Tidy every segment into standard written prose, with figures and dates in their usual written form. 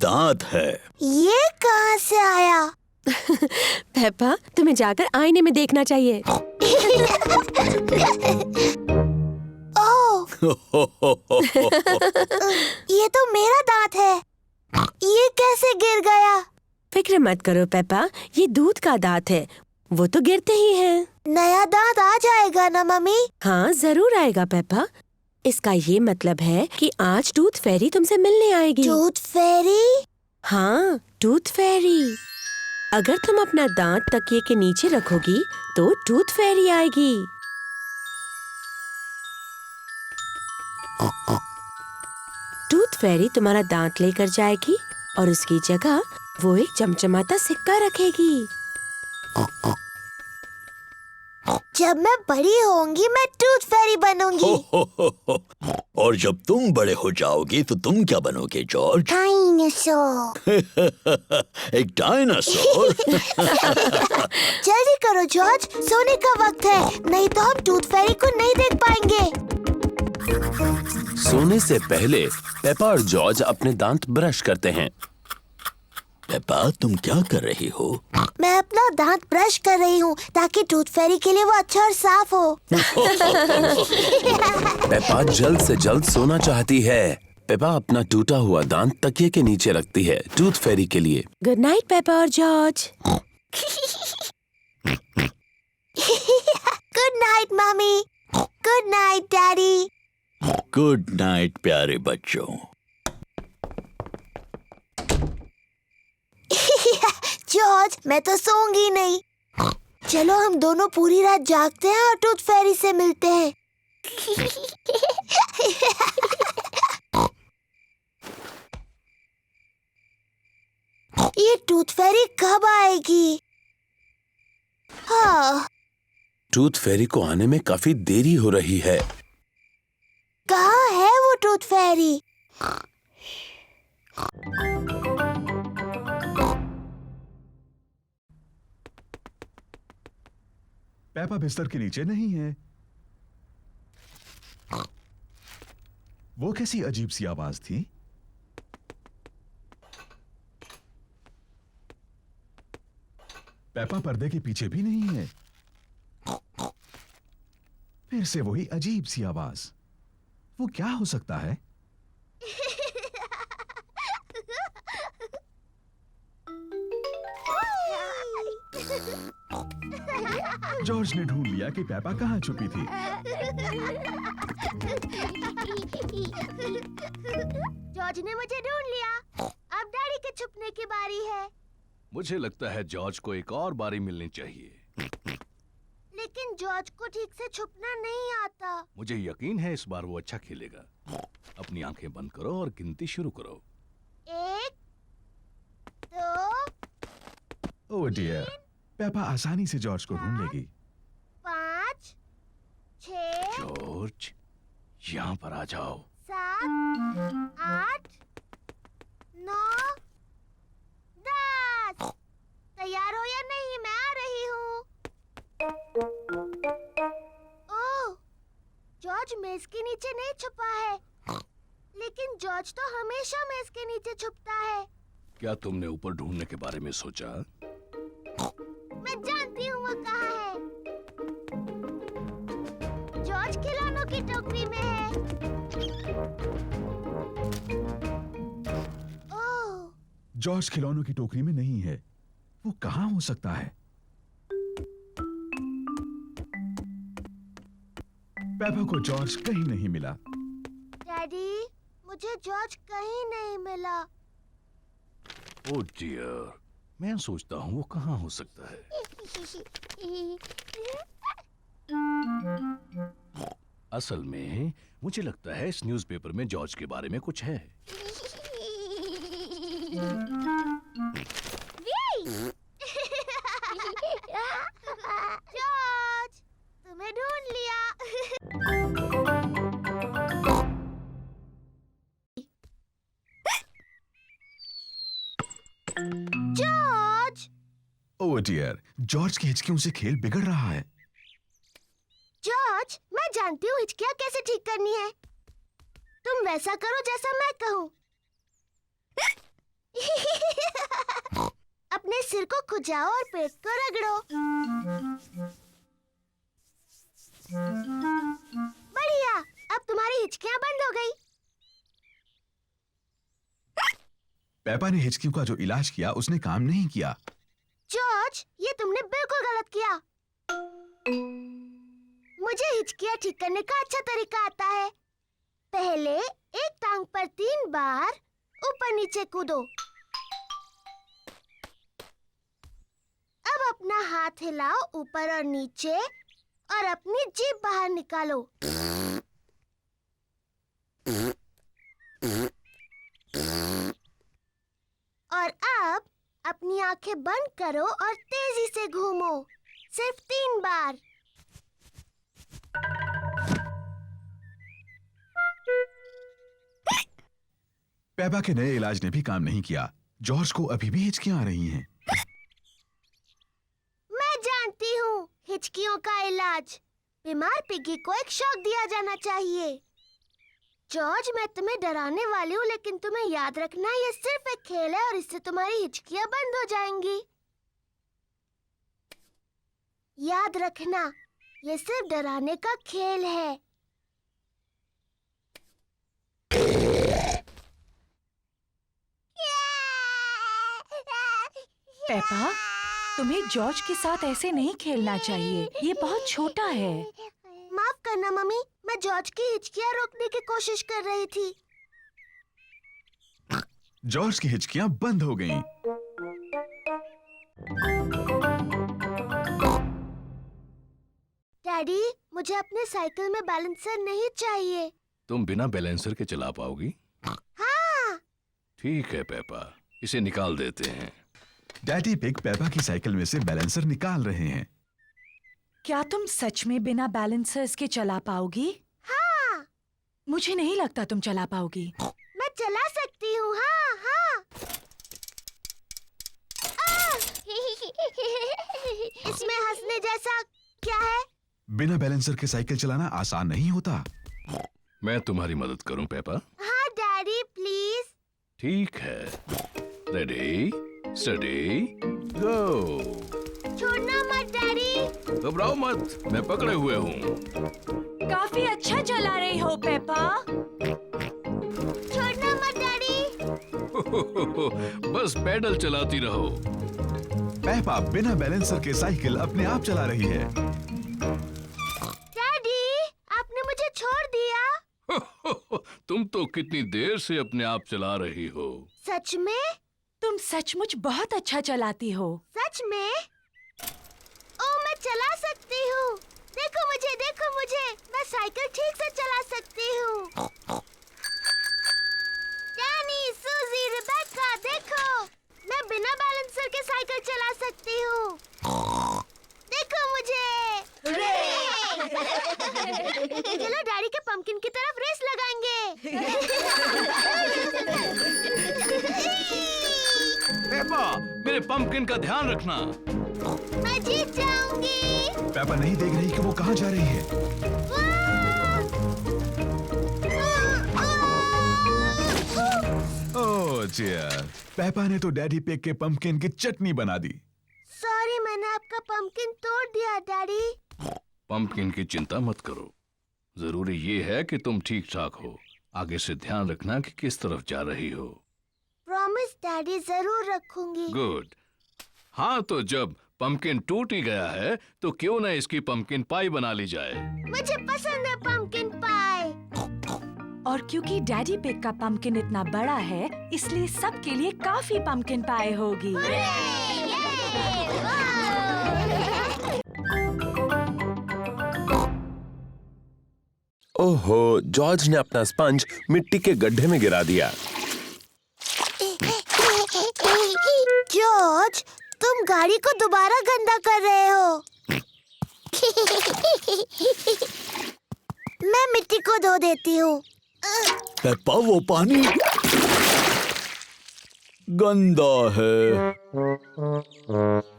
दांत है। ये कहाँ से आया? पेप्पा, तुम्हें जाकर आईने में देखना चाहिए। ओह, ये तो मेरा दांत है। ये कैसे गिर गया? फिक्र मत करो पेप्पा, ये दूध का दांत है, वो तो गिरते ही हैं। नया दांत आ जाएगा ना मम्मी? हाँ जरूर आएगा पेप्पा। इसका ये मतलब है कि आज टूथ फेरी तुमसे मिलने आएगी। टूथ फेरी? हाँ, टूथ फेरी। अगर तुम अपना दांत तकिए के नीचे रखोगी तो टूथ फेरी आएगी। टूथ फेरी तुम्हारा दांत लेकर जाएगी और उसकी जगह वो एक चमचमाता सिक्का रखेगी। जब मैं बड़ी होंगी मैं टूथ फेरी बनूंगी। और जब तुम बड़े हो जाओगी तो तुम क्या बनोगे जॉर्ज? डायनासोर। एक डायनासोर? जल्दी करो जॉर्ज, सोने का वक्त है, नहीं तो हम टूथ फेरी को नहीं देख पाएंगे। सोने से पहले पेप्पा और जॉर्ज अपने दांत ब्रश करते हैं। पेप्पा, तुम क्या कर रही हो? मैं अपना दांत ब्रश कर रही हूँ ताकि टूथ फेरी के लिए वो अच्छा और साफ हो। पेप्पा जल्द से जल्द सोना चाहती है। पेप्पा अपना टूटा हुआ दांत तकिए के नीचे रखती है टूथ फेरी के लिए। गुड नाइट पेप्पा और George. Good night mummy. Good night daddy. Good night प्यारे बच्चों। जॉर्ज, मैं तो सोऊंगी नहीं। चलो हम दोनों पूरी रात जागते हैं और टूथ फेरी से मिलते हैं। ये टूथ फेरी कब आएगी? हाँ, टूथ फेरी को आने में काफी देरी हो रही है। कहाँ है वो टूथ फेरी? पेप्पा बिस्तर के नीचे नहीं है। वो कैसी अजीब सी आवाज थी? पेप्पा पर्दे के पीछे भी नहीं है। फिर से वही अजीब सी आवाज। वो क्या हो सकता है? जॉर्ज ने ढूंढ लिया कि पेप्पा कहाँ छुपी थी। जॉर्ज ने मुझे ढूंढ लिया। अब डैडी के छुपने की बारी है। मुझे लगता है जॉर्ज को एक और बारी मिलनी चाहिए। लेकिन जॉर्ज को ठीक से छुपना नहीं आता। मुझे यकीन है इस बार वो अच्छा खेलेगा। अपनी आंखें बंद करो और गिनती शुरू करो। 1, 2, ओह डियर, पेप्पा आसानी से जॉर्ज को ढूंढ लेगी। 5, 6, जॉर्ज, यहाँ पर आ जाओ। 7, 8, 9, 10। तैयार हो या नहीं? मैं आ रही हूँ। ओह, जॉर्ज मेज के नीचे नहीं छुपा है। लेकिन जॉर्ज तो हमेशा मेज के नीचे छुपता है। क्या तुमने ऊपर ढूंढने के बारे में सोचा? मैं जानती हूँ वो कहाँ है। जॉर्ज खिलौनों की टोकरी में है। ओह, जॉर्ज खिलौनों की टोकरी में नहीं है। वो कहाँ हो सकता है? पेप्पा को जॉर्ज कहीं नहीं मिला। डैडी, मुझे जॉर्ज कहीं नहीं मिला। ओह डियर, मैं सोचता हूँ वो कहाँ हो सकता है। असल में मुझे लगता है इस न्यूज़पेपर में जॉर्ज के बारे में कुछ है। जॉर्ज, तुम्हें ढूंढ लिया। जॉर्ज! ओह डियर, जॉर्ज की हिचकियों से खेल बिगड़ रहा है। जॉर्ज, मैं जानती हूँ हिचकियाँ कैसे ठीक करनी है। तुम वैसा करो जैसा मैं कहूँ। अपने सिर को खुजाओ और पेट को रगड़ो। बढ़िया, अब तुम्हारी हिचकियां बंद हो गई। पेपा ने हिचकियों का जो इलाज किया उसने काम नहीं किया। जॉर्ज, ये तुमने बिल्कुल गलत किया। मुझे हिचकियां ठीक करने का अच्छा तरीका आता है। पहले एक टांग पर 3 बार ऊपर नीचे कूदो। अब अपना हाथ हिलाओ ऊपर और नीचे और अपनी जीभ बाहर निकालो। और अब अपनी आंखें बंद करो और तेजी से घूमो, सिर्फ 3 बार। पेपा के नए इलाज ने भी काम नहीं किया। जॉर्ज को अभी भी हिचकियां आ रही हैं। मैं जानती हूँ हिचकियों का इलाज। बीमार पिगी को एक शॉक दिया जाना चाहिए। जॉर्ज, मैं तुम्हें डराने वाली हूँ, लेकिन तुम्हें याद रखना ये सिर्फ एक खेल है और इससे तुम्हारी हिचकियां बंद हो जाएंगी। याद रखना, ये सिर्फ डराने का खेल है। पेपा, तुम्हें जॉर्ज के साथ ऐसे नहीं खेलना चाहिए। ये बहुत छोटा है। माफ करना मम्मी, मैं जॉर्ज की हिचकियां रोकने की कोशिश कर रही थी। जॉर्ज की हिचकियां बंद हो गईं। डैडी, मुझे अपने साइकिल में बैलेंसर नहीं चाहिए। तुम बिना बैलेंसर के चला पाओगी? हाँ। ठीक है पेपा, इसे निकाल देते हैं। डैडी पिग पेपा की साइकिल में से बैलेंसर निकाल रहे हैं। क्या तुम सच में बिना बैलेंसर्स के चला पाओगी? हाँ। मुझे नहीं लगता तुम चला पाओगी। मैं चला सकती हूँ। हाँ हाँ। इसमें हंसने जैसा क्या है? बिना बैलेंसर के साइकिल चलाना आसान नहीं होता। मैं तुम्हारी मदद करूं पेपा? हाँ डैडी, प्लीज। ठीक है। रेडी, स्टडी, गो। छोड़ना मत डैडी। घबराओ मत, मैं पकड़े हुए हूँ। काफी अच्छा चला रही हो पेपा। छोड़ना मत डैडी। बस पैडल चलाती रहो। पेपा बिना बैलेंसर के साइकिल अपने आप चला रही है। डैडी, आपने मुझे छोड़ दिया। तुम तो कितनी देर से अपने आप चला रही हो। सच में? तुम सचमुच बहुत अच्छा चलाती हो। सच में? ओ, मैं चला सकती हूँ। देखो मुझे, मैं साइकिल ठीक से चला सकती हूँ। डैनी, सूजी, रिबेका, देखो, मैं बिना बैलेंसर के साइकिल चला सकती हूँ। देखो मुझे। चलो डैडी के पंपकिन की तरफ रेस लगाएंगे। पेपा, मेरे पंपकिन का ध्यान रखना। मैं जीत जाऊंगी। पेपा नहीं देख रही कि वो कहाँ जा रही है। ओह डियर, पेपा ने तो डैडी पिग के पंपकिन की चटनी बना दी। सॉरी, मैंने आपका पंपकिन तोड़ दिया डैडी। पंपकिन की चिंता मत करो। जरूरी ये है कि तुम ठीक ठाक हो। आगे से ध्यान रखना कि किस तरफ जा रही हो। प्रॉमिस डैडी, जरूर रखूंगी। गुड। हाँ, तो जब पंपकिन टूट ही गया है तो क्यों न इसकी पंपकिन पाई बना ली जाए। मुझे पसंद है पंपकिन पाई। और क्योंकि डैडी पिग का पंपकिन इतना बड़ा है, इसलिए सबके लिए काफी पंपकिन पाई होगी। ओहो, जॉर्ज ने अपना स्पंज मिट्टी के गड्ढे में गिरा दिया। जॉर्ज, तुम गाड़ी को दोबारा गंदा कर रहे हो। मैं मिट्टी को धो देती हूँ। पेप्पा, वो पानी गंदा है।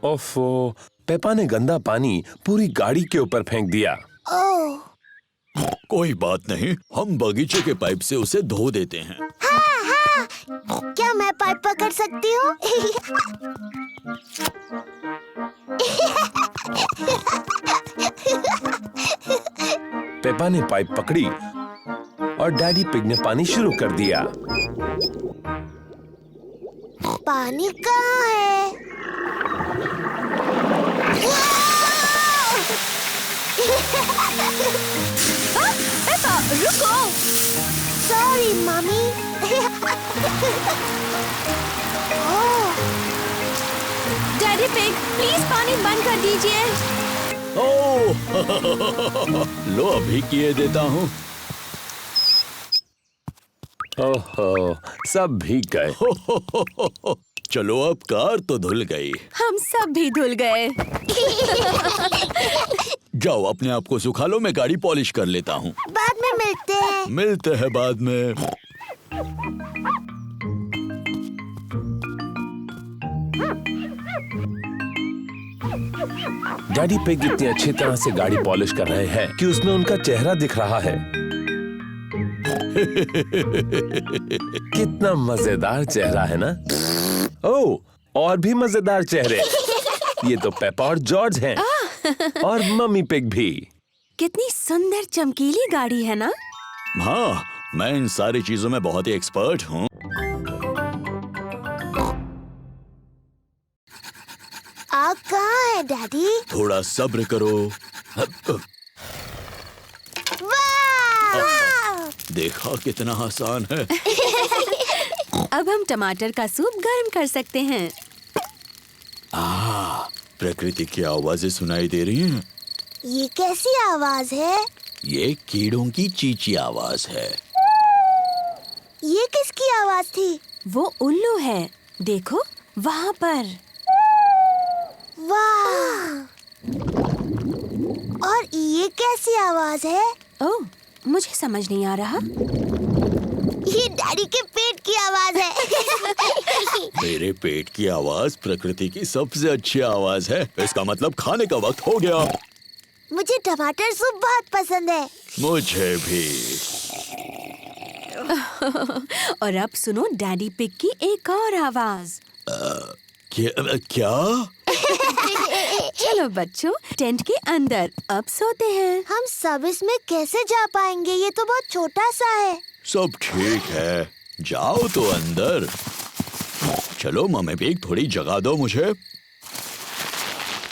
ओफो, पेपा ने गंदा पानी पूरी गाड़ी के ऊपर फेंक दिया। ओह, कोई बात नहीं, हम बगीचे के पाइप से उसे धो देते हैं। हाँ हाँ, क्या मैं पाइप पकड़ सकती हूँ? पेपा ने पाइप पकड़ी और डैडी पिग ने पानी शुरू कर दिया। पानी कहाँ है? पेपा, रुको। Sorry mummy. Daddy pig, please पानी बंद कर दीजिए। ओह लो अभी किए देता हूँ। ओहो, सब भीग गए। चलो अब कार तो धुल गई। हम सब भी धुल गए। जाओ अपने आप को सुखा लो, मैं गाड़ी पॉलिश कर लेता हूँ। बाद में मिलते हैं। मिलते हैं बाद में। डैडी पिग इतनी अच्छी तरह से गाड़ी पॉलिश कर रहे हैं कि उसमें उनका चेहरा दिख रहा है। कितना मजेदार चेहरा है ना? ओह, और भी मजेदार चेहरे। ये तो पेपा और जॉर्ज हैं। और मम्मी पिग भी। कितनी सुंदर चमकीली गाड़ी है ना? हाँ, मैं इन सारी चीजों में बहुत ही एक्सपर्ट हूँ। आग कहाँ है डैडी? थोड़ा सब्र करो। वाह! देखा कितना आसान है। अब हम टमाटर का सूप गर्म कर सकते हैं। प्रकृति की आवाजें सुनाई दे रही हैं। ये कैसी आवाज है? ये कीड़ों की चींची आवाज है। ये किसकी आवाज थी? वो उल्लू है, देखो वहाँ पर। वाह! और ये कैसी आवाज है? ओह, मुझे समझ नहीं आ रहा। ये डैडी के पेट की आवाज है। मेरे पेट की आवाज प्रकृति की सबसे अच्छी आवाज है। इसका मतलब खाने का वक्त हो गया। मुझे टमाटर सूप बहुत पसंद है। मुझे भी। और अब सुनो डैडी पिग की एक और आवाज। क्या? चलो बच्चों, टेंट के अंदर अब सोते हैं। हम सब इसमें कैसे जा पाएंगे? ये तो बहुत छोटा सा है। सब ठीक है, जाओ तो अंदर। चलो मम्मी पिग, थोड़ी जगह दो मुझे।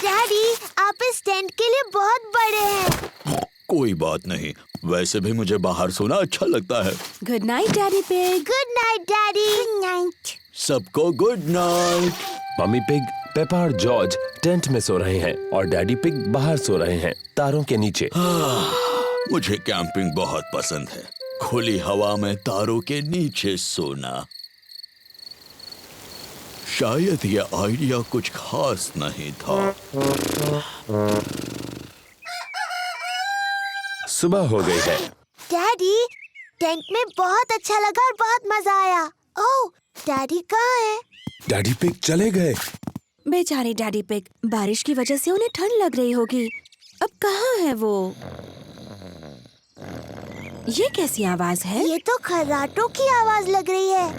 डैडी, आप इस टेंट के लिए बहुत बड़े हैं। कोई बात नहीं, वैसे भी मुझे बाहर सोना अच्छा लगता है। Good night daddy pig. Good night daddy. Good night. सबको good night. Mummy pig, Peppa और जॉर्ज टेंट में सो रहे हैं और डैडी पिग बाहर सो रहे हैं, तारों के नीचे। मुझे कैंपिंग बहुत पसंद है, खुली हवा में तारों के नीचे सोना। शायद ये आइडिया कुछ खास नहीं था। सुबह हो गई है। डैडी, टेंट में बहुत अच्छा लगा और बहुत मजा आया। ओह, डैडी कहाँ है? डैडी पिग चले गए। बेचारे डैडी पिग, बारिश की वजह से उन्हें ठंड लग रही होगी। अब कहाँ है वो? ये कैसी आवाज है? ये तो खर्राटों की आवाज लग रही है।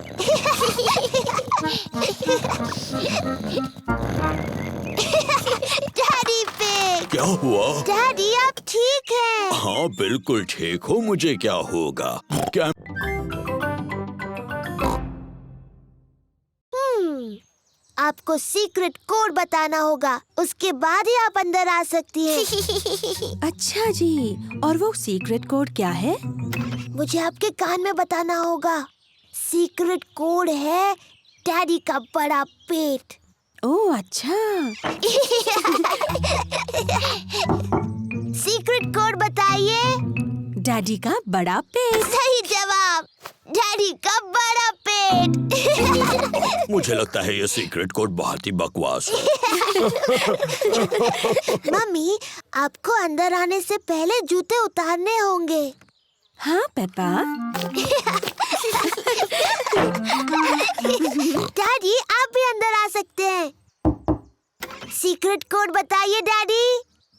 Daddy pig. क्या हुआ? डैडी, आप ठीक हैं? हाँ बिल्कुल ठीक हूँ, मुझे क्या होगा? क्या? आपको सीक्रेट कोड बताना होगा, उसके बाद ही आप अंदर आ सकती हैं। अच्छा जी, और वो सीक्रेट कोड क्या है? मुझे आपके कान में बताना होगा। सीक्रेट कोड है डैडी का बड़ा पेट। ओह अच्छा। सीक्रेट कोड बताइए। डैडी का बड़ा पेट। सही जवाब, डैडी का बड़ा पेट। मुझे लगता है ये सीक्रेट कोड बहुत ही बकवास है। मम्मी, आपको अंदर आने से पहले जूते उतारने होंगे। हाँ पेपा। डैडी, आप भी अंदर आ सकते हैं। सीक्रेट कोड बताइए डैडी।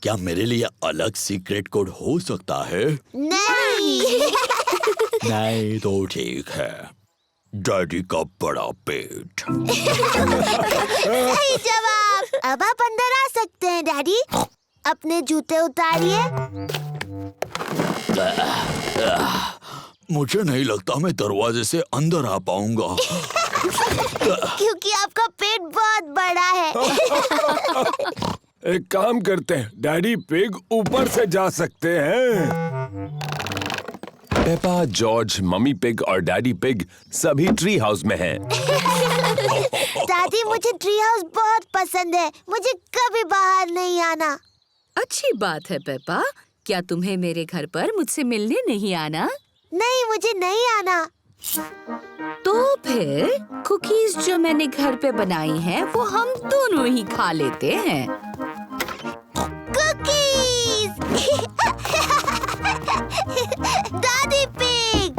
क्या मेरे लिए अलग सीक्रेट कोड हो सकता है? नहीं। नहीं तो ठीक है। डैडी का बड़ा पेट। सही जवाब। अब आप अंदर आ सकते हैं डैडी। अपने जूते उतारिए। मुझे नहीं लगता मैं दरवाजे से अंदर आ पाऊंगा। क्योंकि आपका पेट बहुत बड़ा है। एक काम करते हैं, डैडी पिग ऊपर से जा सकते हैं। पेपा, जॉर्ज, मम्मी पिग और डैडी पिग सभी ट्री हाउस में हैं। दादी, मुझे ट्री हाउस बहुत पसंद है। मुझे कभी बाहर नहीं आना। अच्छी बात है पेपा। क्या तुम्हें मेरे घर पर मुझसे मिलने नहीं आना? नहीं, मुझे नहीं आना। तो फिर कुकीज जो मैंने घर पे बनाई हैं, वो हम दोनों ही खा लेते हैं। कुकीज। दादी पिग।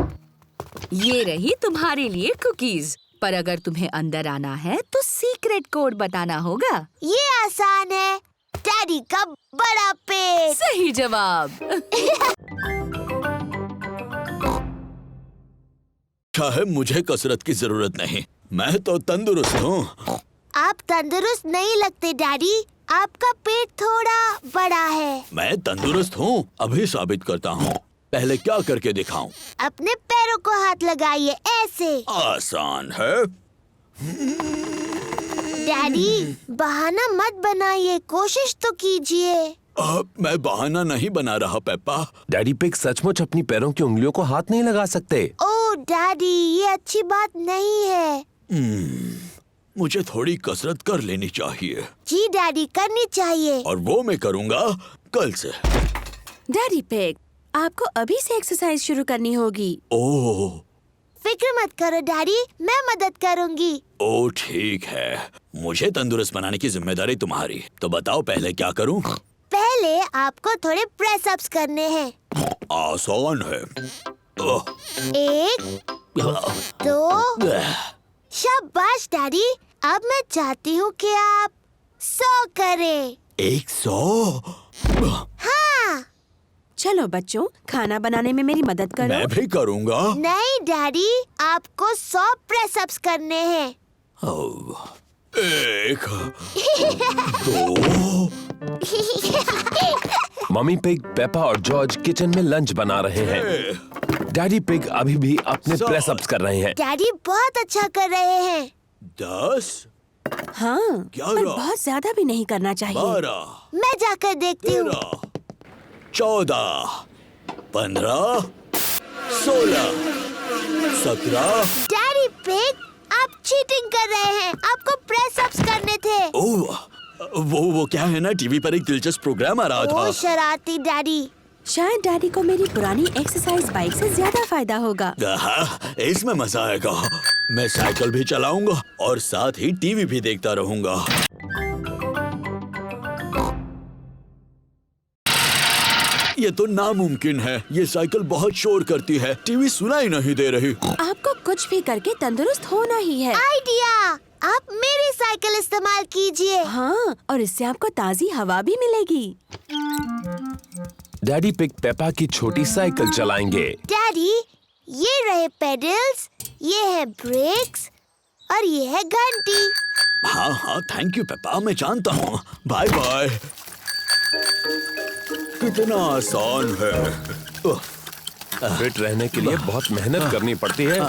ये रही तुम्हारे लिए कुकीज। पर अगर तुम्हें अंदर आना है तो सीक्रेट कोड बताना होगा। ये आसान है। डैडी का बड़ा पेट। सही जवाब। है मुझे कसरत की जरूरत नहीं, मैं तो तंदुरुस्त हूँ। आप तंदुरुस्त नहीं लगते डैडी। आपका पेट थोड़ा बड़ा है। मैं तंदुरुस्त हूँ, अभी साबित करता हूँ। पहले क्या करके दिखाऊं? अपने पैरों को हाथ लगाइए, ऐसे। आसान है। डैडी, बहाना मत बनाइए, कोशिश तो कीजिए। मैं बहाना नहीं बना रहा पेप्पा। डैडी पिग सचमुच अपनी पैरों की उंगलियों को हाथ नहीं लगा सकते। ओह डैडी, ये अच्छी बात नहीं है। मुझे थोड़ी कसरत कर लेनी चाहिए। जी डैडी, करनी चाहिए। और वो मैं करूँगा कल से। डैडी पिग, आपको अभी से एक्सरसाइज शुरू करनी होगी। ओह, फिक्र मत करो डैडी, मैं मदद करूँगी। ओह ठीक है। मुझे तंदुरुस्त बनाने की जिम्मेदारी तुम्हारी। तो बताओ पहले क्या करूँ? पहले आपको थोड़े प्रेस अप्स करने हैं। आसान है। 1, 2। शाबाश डैडी। अब मैं चाहती हूँ कि आप 100 करें। 100? हाँ। चलो बच्चों, खाना बनाने में मेरी मदद करो। मैं भी करूँगा। नहीं डैडी, आपको 100 प्रेस अप्स करने हैं। 1, 2। मम्मी पिग, पेपा और जॉर्ज किचन में लंच बना रहे हैं। डैडी पिग अभी भी अपने सौ। प्रेस अप्स कर रहे हैं। डैडी बहुत अच्छा कर रहे हैं। 10, हाँ, पर 11, बहुत ज्यादा भी नहीं करना चाहिए। 12, मैं जाकर देखती हूँ। 13, 14, 15, 16, 17। डैडी पिग, आप चीटिंग कर रहे हैं। आपको प्रेस अप्स करने थे। ओह, वो क्या है ना, टीवी पर एक दिलचस्प प्रोग्राम आ रहा ओ था। शरारती डैडी। शायद डैडी को मेरी पुरानी एक्सरसाइज बाइक से ज्यादा फायदा होगा। हाँ, इसमें मजा आएगा। मैं साइकिल भी चलाऊंगा और साथ ही टीवी भी देखता रहूंगा। ये तो नामुमकिन है। ये साइकिल बहुत शोर करती है, टीवी सुनाई नहीं दे रही। आपको कुछ भी करके तंदुरुस्त होना ही है। आइडिया, आप मेरी साइकिल इस्तेमाल कीजिए। हाँ, और इससे आपको ताजी हवा भी मिलेगी। डैडी पिग पेपा की छोटी साइकिल चलाएंगे। डैडी, ये रहे पेडल्स, ये है ब्रेक्स और ये है घंटी। हाँ हाँ, थैंक यू पेपा, मैं जानता हूँ। Bye bye. कितना आसान है। फिट रहने के लिए बहुत मेहनत करनी पड़ती है।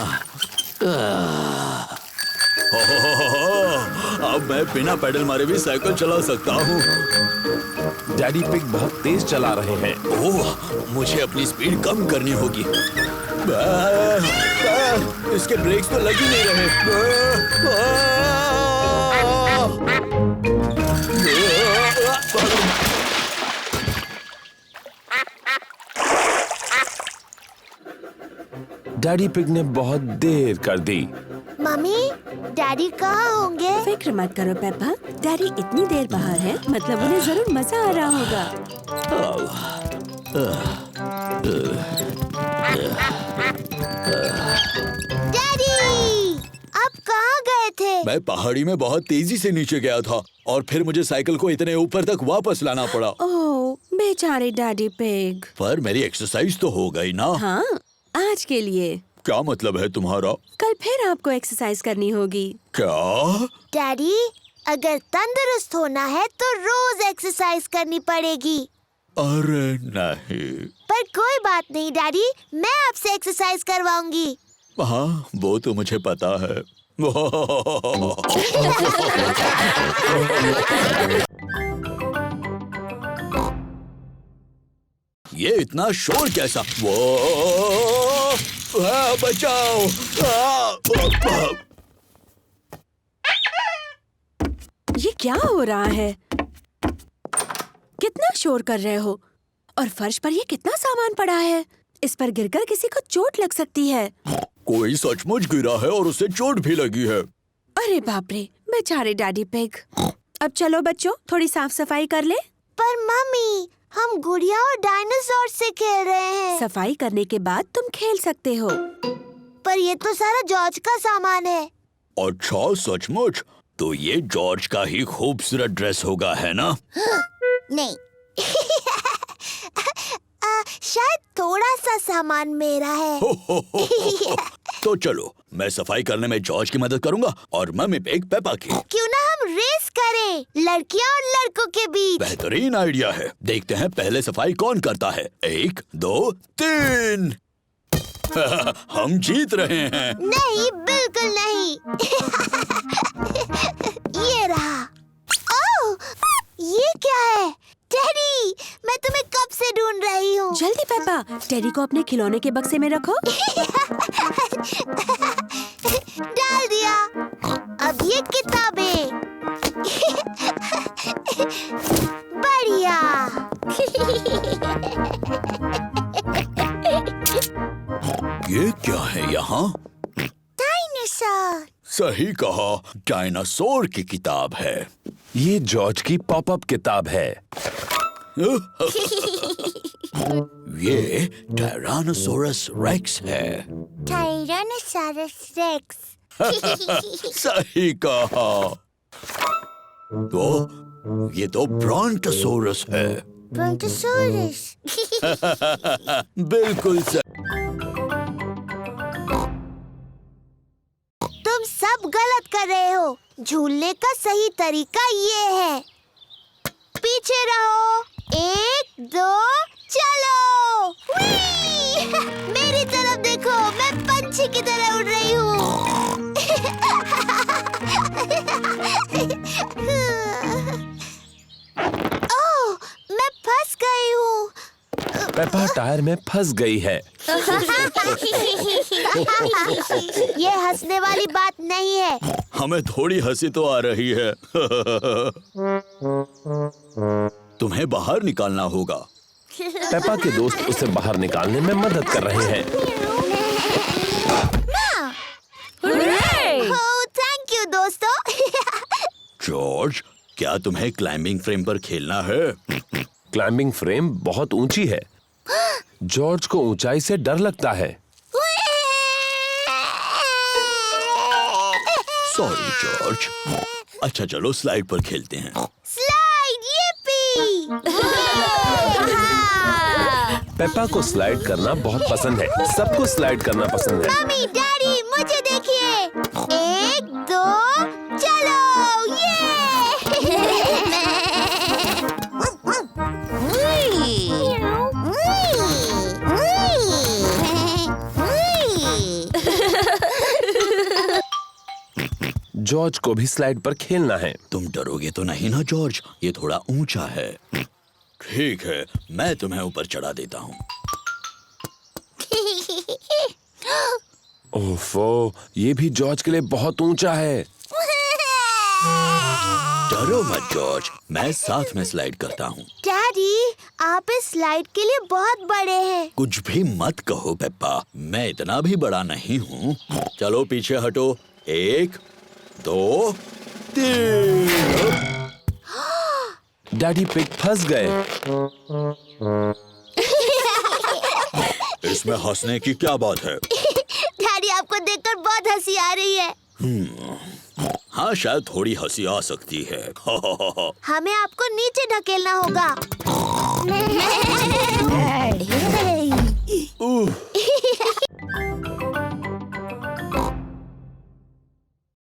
अब मैं बिना पैडल मारे भी साइकिल चला सकता हूँ। डैडी पिग बहुत तेज चला रहे हैं। ओह, मुझे अपनी स्पीड कम करनी होगी। इसके ब्रेक्स तो लग ही नहीं रहे। डैडी पिग ने बहुत देर कर दी। मम्मी, डैडी कहाँ होंगे? फिक्र मत करो पेपा, डैडी इतनी देर बाहर है, मतलब उन्हें जरूर मजा आ रहा होगा। डैडी, आप कहाँ गए थे? मैं पहाड़ी में बहुत तेजी से नीचे गया था और फिर मुझे साइकिल को इतने ऊपर तक वापस लाना पड़ा। ओह, बेचारे डैडी पिग। पर मेरी एक्सरसाइज तो हो गई ना। हाँ, आज के लिए। क्या मतलब है तुम्हारा? कल फिर आपको एक्सरसाइज करनी होगी। क्या? डैडी, अगर तंदुरुस्त होना है तो रोज एक्सरसाइज करनी पड़ेगी। अरे नहीं। पर कोई बात नहीं डैडी, मैं आपसे एक्सरसाइज करवाऊंगी। हाँ, वो तो मुझे पता है। ये इतना शोर कैसा? वो बचाओ! ये क्या हो रहा है? कितना शोर कर रहे हो? और फर्श पर ये कितना सामान पड़ा है? इस पर गिरकर किसी को चोट लग सकती है। कोई सचमुच गिरा है और उसे चोट भी लगी है। अरे बाप रे, बेचारे डैडी पिग। अब चलो बच्चों, थोड़ी साफ सफाई कर ले। पर मम्मी, हम गुड़िया और डायनासोर से खेल रहे हैं। सफाई करने के बाद तुम खेल सकते हो। पर ये तो सारा जॉर्ज का सामान है। अच्छा, सचमुच? तो ये जॉर्ज का ही खूबसूरत ड्रेस होगा, है ना? नहीं। शायद थोड़ा सा सामान मेरा है। तो चलो, मैं सफाई करने में जॉर्ज की मदद करूंगा और मम्मी पिग पेपा की। क्यों ना हम रेस करें, लड़कियां और लड़कों के बीच। बेहतरीन आइडिया है। देखते हैं पहले सफाई कौन करता है। 1, 2, 3। हम जीत रहे हैं। नहीं, बिल्कुल नहीं। ये रहा। ओह, ये क्या है? टेडी, मैं तुम्हें कब से ढूंढ रही हूँ। जल्दी पेपा, टेडी को अपने खिलौने के बक्से में रखो। डाल दिया। अब ये किताबें। बढ़िया। ये क्या है यहाँ? डायनासोर। सही कहा, डायनासोर की किताब है। ये जॉर्ज की पॉपअप किताब है। ये टायरानोसोरस रेक्स है। Tyrannosaurus rex. सही कहा। तो ये तो ब्रॉन्टोसोरस है। ब्रॉन्टोसोरस। बिल्कुल सही। तुम सब गलत कर रहे हो। झूलने का सही तरीका ये है। पीछे रहो। 1, 2, चलो। मेरी तरफ देखो, मैं पंछी की तरह उड़ रही हूँ। ओह, मैं फंस गई हूँ। पेपा टायर में फंस गई है। ये हंसने वाली बात नहीं है। हमें थोड़ी हंसी तो आ रही है। तुम्हें बाहर निकालना होगा। पेपा के दोस्त उसे बाहर निकालने में मदद कर रहे हैं। ओह, थैंक यू दोस्तों। जॉर्ज, क्या तुम्हें क्लाइंबिंग फ्रेम पर खेलना है? क्लाइंबिंग फ्रेम बहुत ऊंची है। जॉर्ज को ऊंचाई से डर लगता है। Sorry George. अच्छा चलो, स्लाइड पर खेलते हैं। Slide, yippee! पेपा को स्लाइड करना बहुत पसंद है। सबको स्लाइड करना पसंद है। मम्मी, डैडी, मुझे देखिए। 1, 2, चलो। जॉर्ज को भी स्लाइड पर खेलना है। तुम डरोगे तो नहीं ना जॉर्ज? ये थोड़ा ऊंचा है। ठीक है, मैं तुम्हें ऊपर चढ़ा देता हूँ। ओफो, ये भी जॉर्ज के लिए बहुत ऊंचा है। डरो मत जॉर्ज, मैं साथ में स्लाइड करता हूँ। डैडी, आप इस स्लाइड के लिए बहुत बड़े हैं। कुछ भी मत कहो पेप्पा, मैं इतना भी बड़ा नहीं हूँ। चलो पीछे हटो। 1, 2, 3। डैडी पिग फंस गए। इसमें हंसने की क्या बात है? डैडी, आपको देखकर बहुत हंसी आ रही है। हाँ, शायद थोड़ी हंसी आ सकती है। हमें आपको नीचे ढकेलना होगा।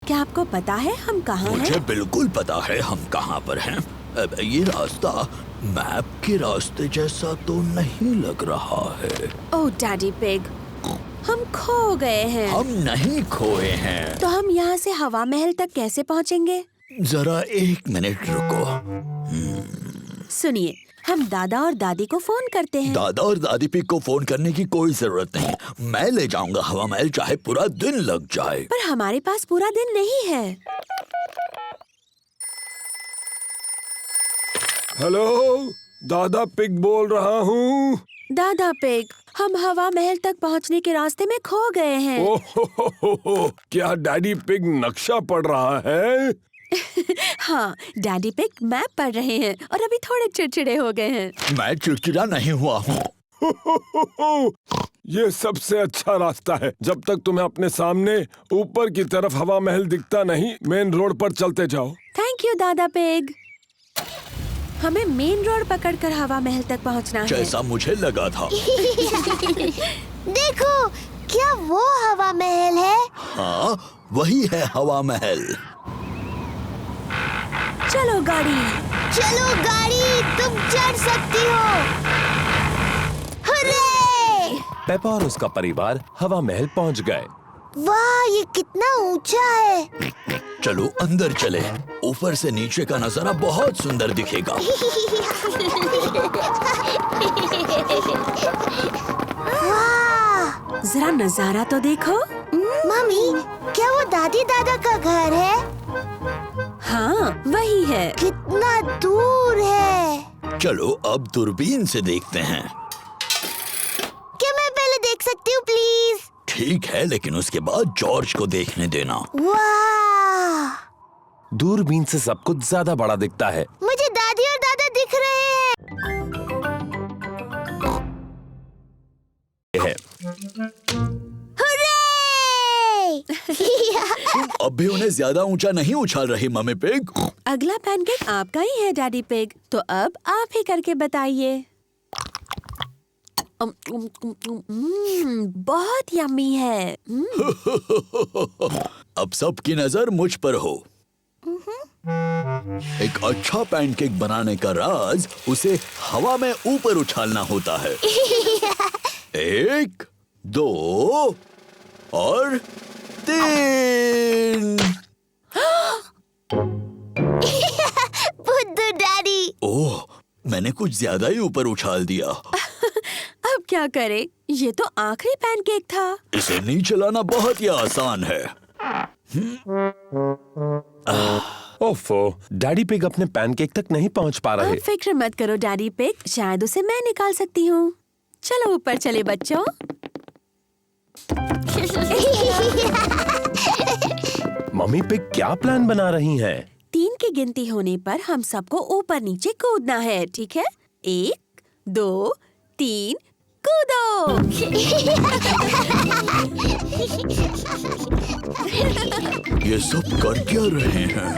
क्या आपको पता है हम कहाँ मुझे हैं? बिल्कुल पता है हम कहाँ पर हैं। अब ये रास्ता मैप के रास्ते जैसा तो नहीं लग रहा है। ओह डैडी पिग, हम खो गए हैं। हम नहीं खोए हैं। तो हम यहाँ से हवा महल तक कैसे पहुँचेंगे? जरा 1 मिनट रुको। सुनिए, हम दादा और दादी को फोन करते हैं। दादा और दादी पिग को फोन करने की कोई जरूरत नहीं। मैं ले जाऊंगा हवा महल, चाहे पूरा दिन लग जाए। पर हमारे पास पूरा दिन नहीं है। हेलो, दादा पिग बोल रहा हूँ। दादा पिग, हम हवा महल तक पहुँचने के रास्ते में खो गए हैं। ओह, क्या डैडी पिग नक्शा पढ़ रहा है? हाँ, डैडी पिग मैप पढ़ रहे हैं और अभी थोड़े चिड़चिड़े हो गए हैं। मैं चिड़चिड़ा नहीं हुआ हूँ। ये सबसे अच्छा रास्ता है। जब तक तुम्हें अपने सामने ऊपर की तरफ हवा महल दिखता नहीं, मेन रोड पर चलते जाओ। थैंक यू दादा पिग। हमें मेन रोड पकड़कर हवा महल तक पहुंचना है। जैसा मुझे लगा था। देखो, क्या वो हवा महल है? हाँ, वही है हवा महल। चलो गाड़ी। चलो गाड़ी, तुम चढ़ सकती हो। हुर्रे! पेपा और उसका परिवार हवा महल पहुंच गए। वाह, ये कितना ऊंचा है। चलो अंदर चले। ऊपर से नीचे का नजारा बहुत सुंदर दिखेगा। वाह! जरा नजारा तो देखो। मम्मी, क्या वो दादी दादा का घर है? हाँ, वही है। कितना दूर है। चलो अब दूरबीन से देखते हैं। क्या मैं पहले देख सकती हूँ प्लीज? ठीक है, लेकिन उसके बाद जॉर्ज को देखने देना। वाह! दूरबीन से सब कुछ ज्यादा बड़ा दिखता है। मुझे दादी और दादा दिख रहे हैं। हुर्रे! अब भी उन्हें ज्यादा ऊंचा नहीं उछाल रही मम्मी पिग। अगला पैनकेक आपका ही है डैडी पिग, तो अब आप ही करके बताइए। बहुत यम्मी है। अब सबकी नजर मुझ पर हो। एक अच्छा पैनकेक बनाने का राज उसे हवा में ऊपर उछालना होता है। 1, 2 और 3। बुद्धू डैडी। ओह, मैंने कुछ ज्यादा ही ऊपर उछाल दिया। अब क्या करें? ये तो आखिरी पैनकेक था। इसे नीचे लाना बहुत ही आसान है। ओफो, डैडी पिग अपने पैनकेक तक नहीं पहुंच पा रहे। अब फिक्र मत करो डैडी पिग, शायद उसे मैं निकाल सकती हूँ। चलो ऊपर चले बच्चों। मम्मी पिग क्या प्लान बना रही हैं? 3 की गिनती होने पर हम सबको ऊपर नीचे कूदना है, ठीक है? 1, 2, 3, कूदो! ये सब कर क्या रहे हैं?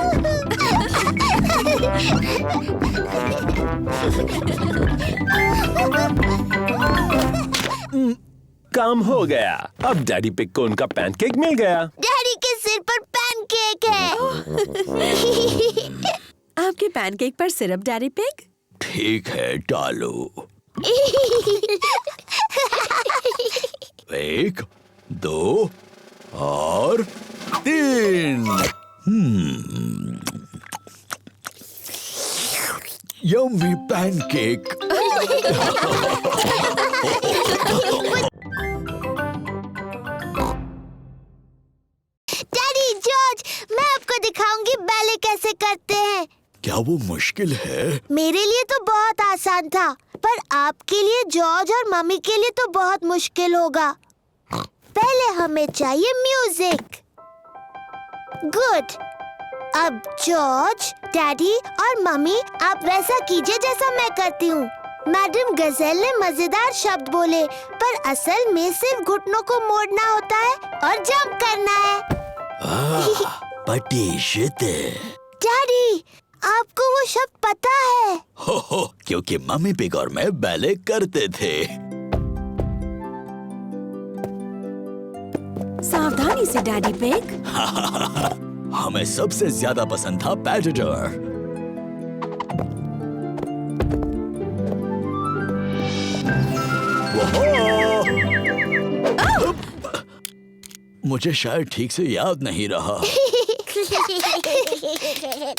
काम हो गया। अब डैडी पिग को उनका पैनकेक मिल गया। डैडी के सिर पर पैनकेक है। आपके पैनकेक पर सिरप डैडी पिग? ठीक है, डालो। 1, 2 और 3। Yummy pancake. डैडी, जॉर्ज, मैं आपको दिखाऊंगी बैले कैसे करते हैं। क्या वो मुश्किल है? मेरे लिए तो बहुत आसान था, पर आपके लिए, जॉर्ज और मम्मी के लिए तो बहुत मुश्किल होगा। पहले हमें चाहिए म्यूजिक। गुड। अब जॉर्ज, डैडी और मम्मी, आप वैसा कीजिए जैसा मैं करती हूँ। मैडम गजेल ने मजेदार शब्द बोले, पर असल में सिर्फ घुटनों को मोड़ना होता है और जंप करना है। पटी शिते। डैडी, आपको वो शब्द पता है? हो, क्योंकि मम्मी पिग और मैं बैले करते थे। सावधानी से डैडी पिग। हमें सबसे ज्यादा पसंद था पैटेटर। मुझे शायद ठीक से याद नहीं रहा।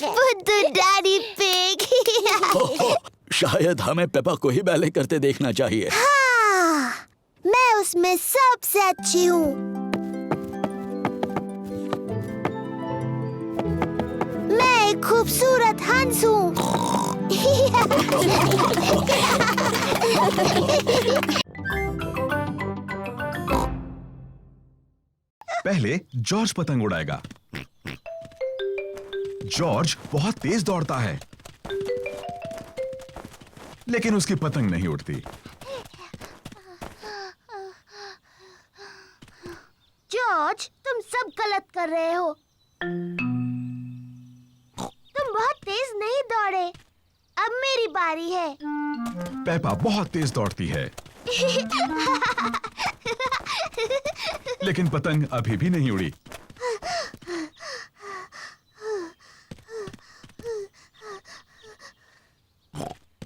बुद्धू डैडी पिग। शायद हमें पेपा को ही बैले करते देखना चाहिए। हाँ, मैं उसमें सबसे अच्छी हूँ। मैं एक खूबसूरत हंस हूँ। पहले जॉर्ज पतंग उड़ाएगा। जॉर्ज बहुत तेज दौड़ता है, लेकिन उसकी पतंग नहीं उड़ती। जॉर्ज, तुम सब गलत कर रहे हो। तुम बहुत तेज नहीं दौड़े। अब मेरी बारी है। पेपा बहुत तेज दौड़ती है, लेकिन पतंग अभी भी नहीं उड़ी।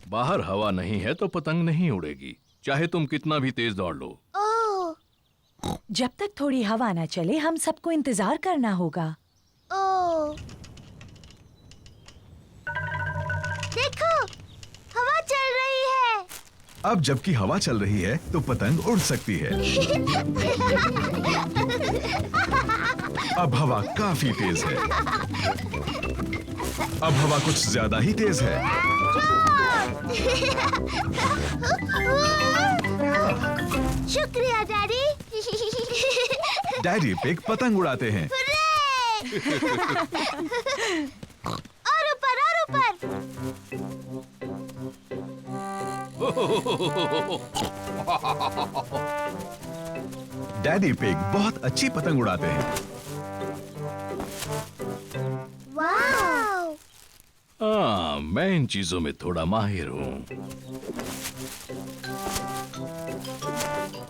बाहर हवा नहीं है तो पतंग नहीं उड़ेगी, चाहे तुम कितना भी तेज दौड़ लो। ओह, जब तक थोड़ी हवा न चले हम सबको इंतजार करना होगा। ओह, देखो, हवा चल रही है। अब जबकि हवा चल रही है तो पतंग उड़ सकती है। अब हवा काफी तेज है। अब हवा कुछ ज्यादा ही तेज है। शुक्रिया डैडी। डैडी पिग पतंग उड़ाते हैं। और ऊपर और ऊपर। डैडी पिग बहुत अच्छी पतंग उड़ाते हैं। वाव! हाँ, मैं इन चीजों में थोड़ा माहिर हूँ।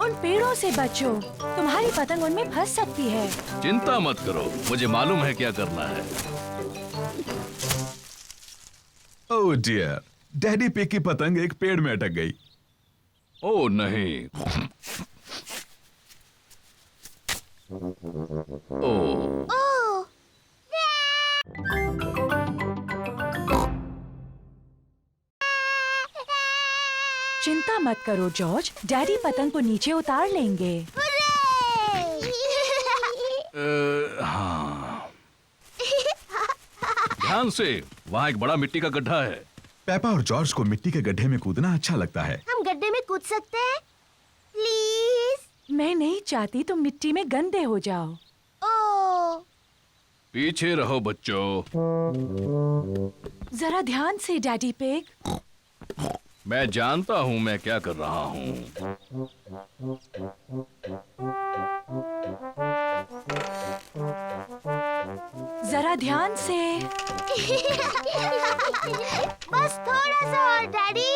उन पेड़ों से बचो, तुम्हारी पतंग उनमें फंस सकती है। चिंता मत करो, मुझे मालूम है क्या करना है। ओह डियर, डैडी पिग की पतंग एक पेड़ में अटक गई। ओह नहीं। ओह, ओह, चिंता मत करो जॉर्ज, डैडी पतंग को नीचे उतार लेंगे। हाँ। ध्यान से, वहाँ एक बड़ा मिट्टी का गड्ढा है। पेपा और जॉर्ज को मिट्टी के गड्ढे में कूदना अच्छा लगता है। हम गड्ढे में कूद सकते हैं? प्लीज। मैं नहीं चाहती तुम मिट्टी में गंदे हो जाओ। ओह, पीछे रहो बच्चों। जरा ध्यान से डैडी पिग। मैं जानता हूँ मैं क्या कर रहा हूँ। जरा ध्यान से। बस थोड़ा सा और डैडी।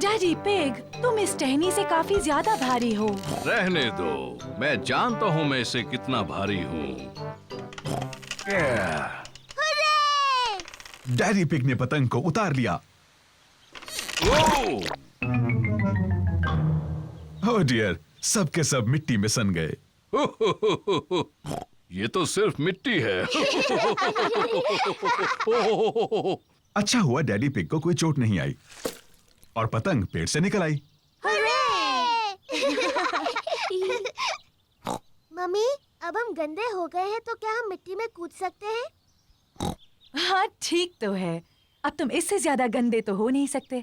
डैडी पिग, तुम इस टहनी से काफी ज्यादा भारी हो। रहने दो, मैं जानता हूँ मैं इसे कितना भारी हूँ। डैडी पिग ने पतंग को उतार लिया। ओह! ओह डियर, सब के सब मिट्टी में सन गए। ये तो सिर्फ मिट्टी है। अच्छा हुआ डैडी पिग को कोई चोट नहीं आई और पतंग पेड़ से निकल आई। मम्मी, अब हम गंदे हो गए हैं तो क्या हम मिट्टी में कूद सकते हैं? हाँ ठीक तो है, अब तुम इससे ज्यादा गंदे तो हो नहीं सकते।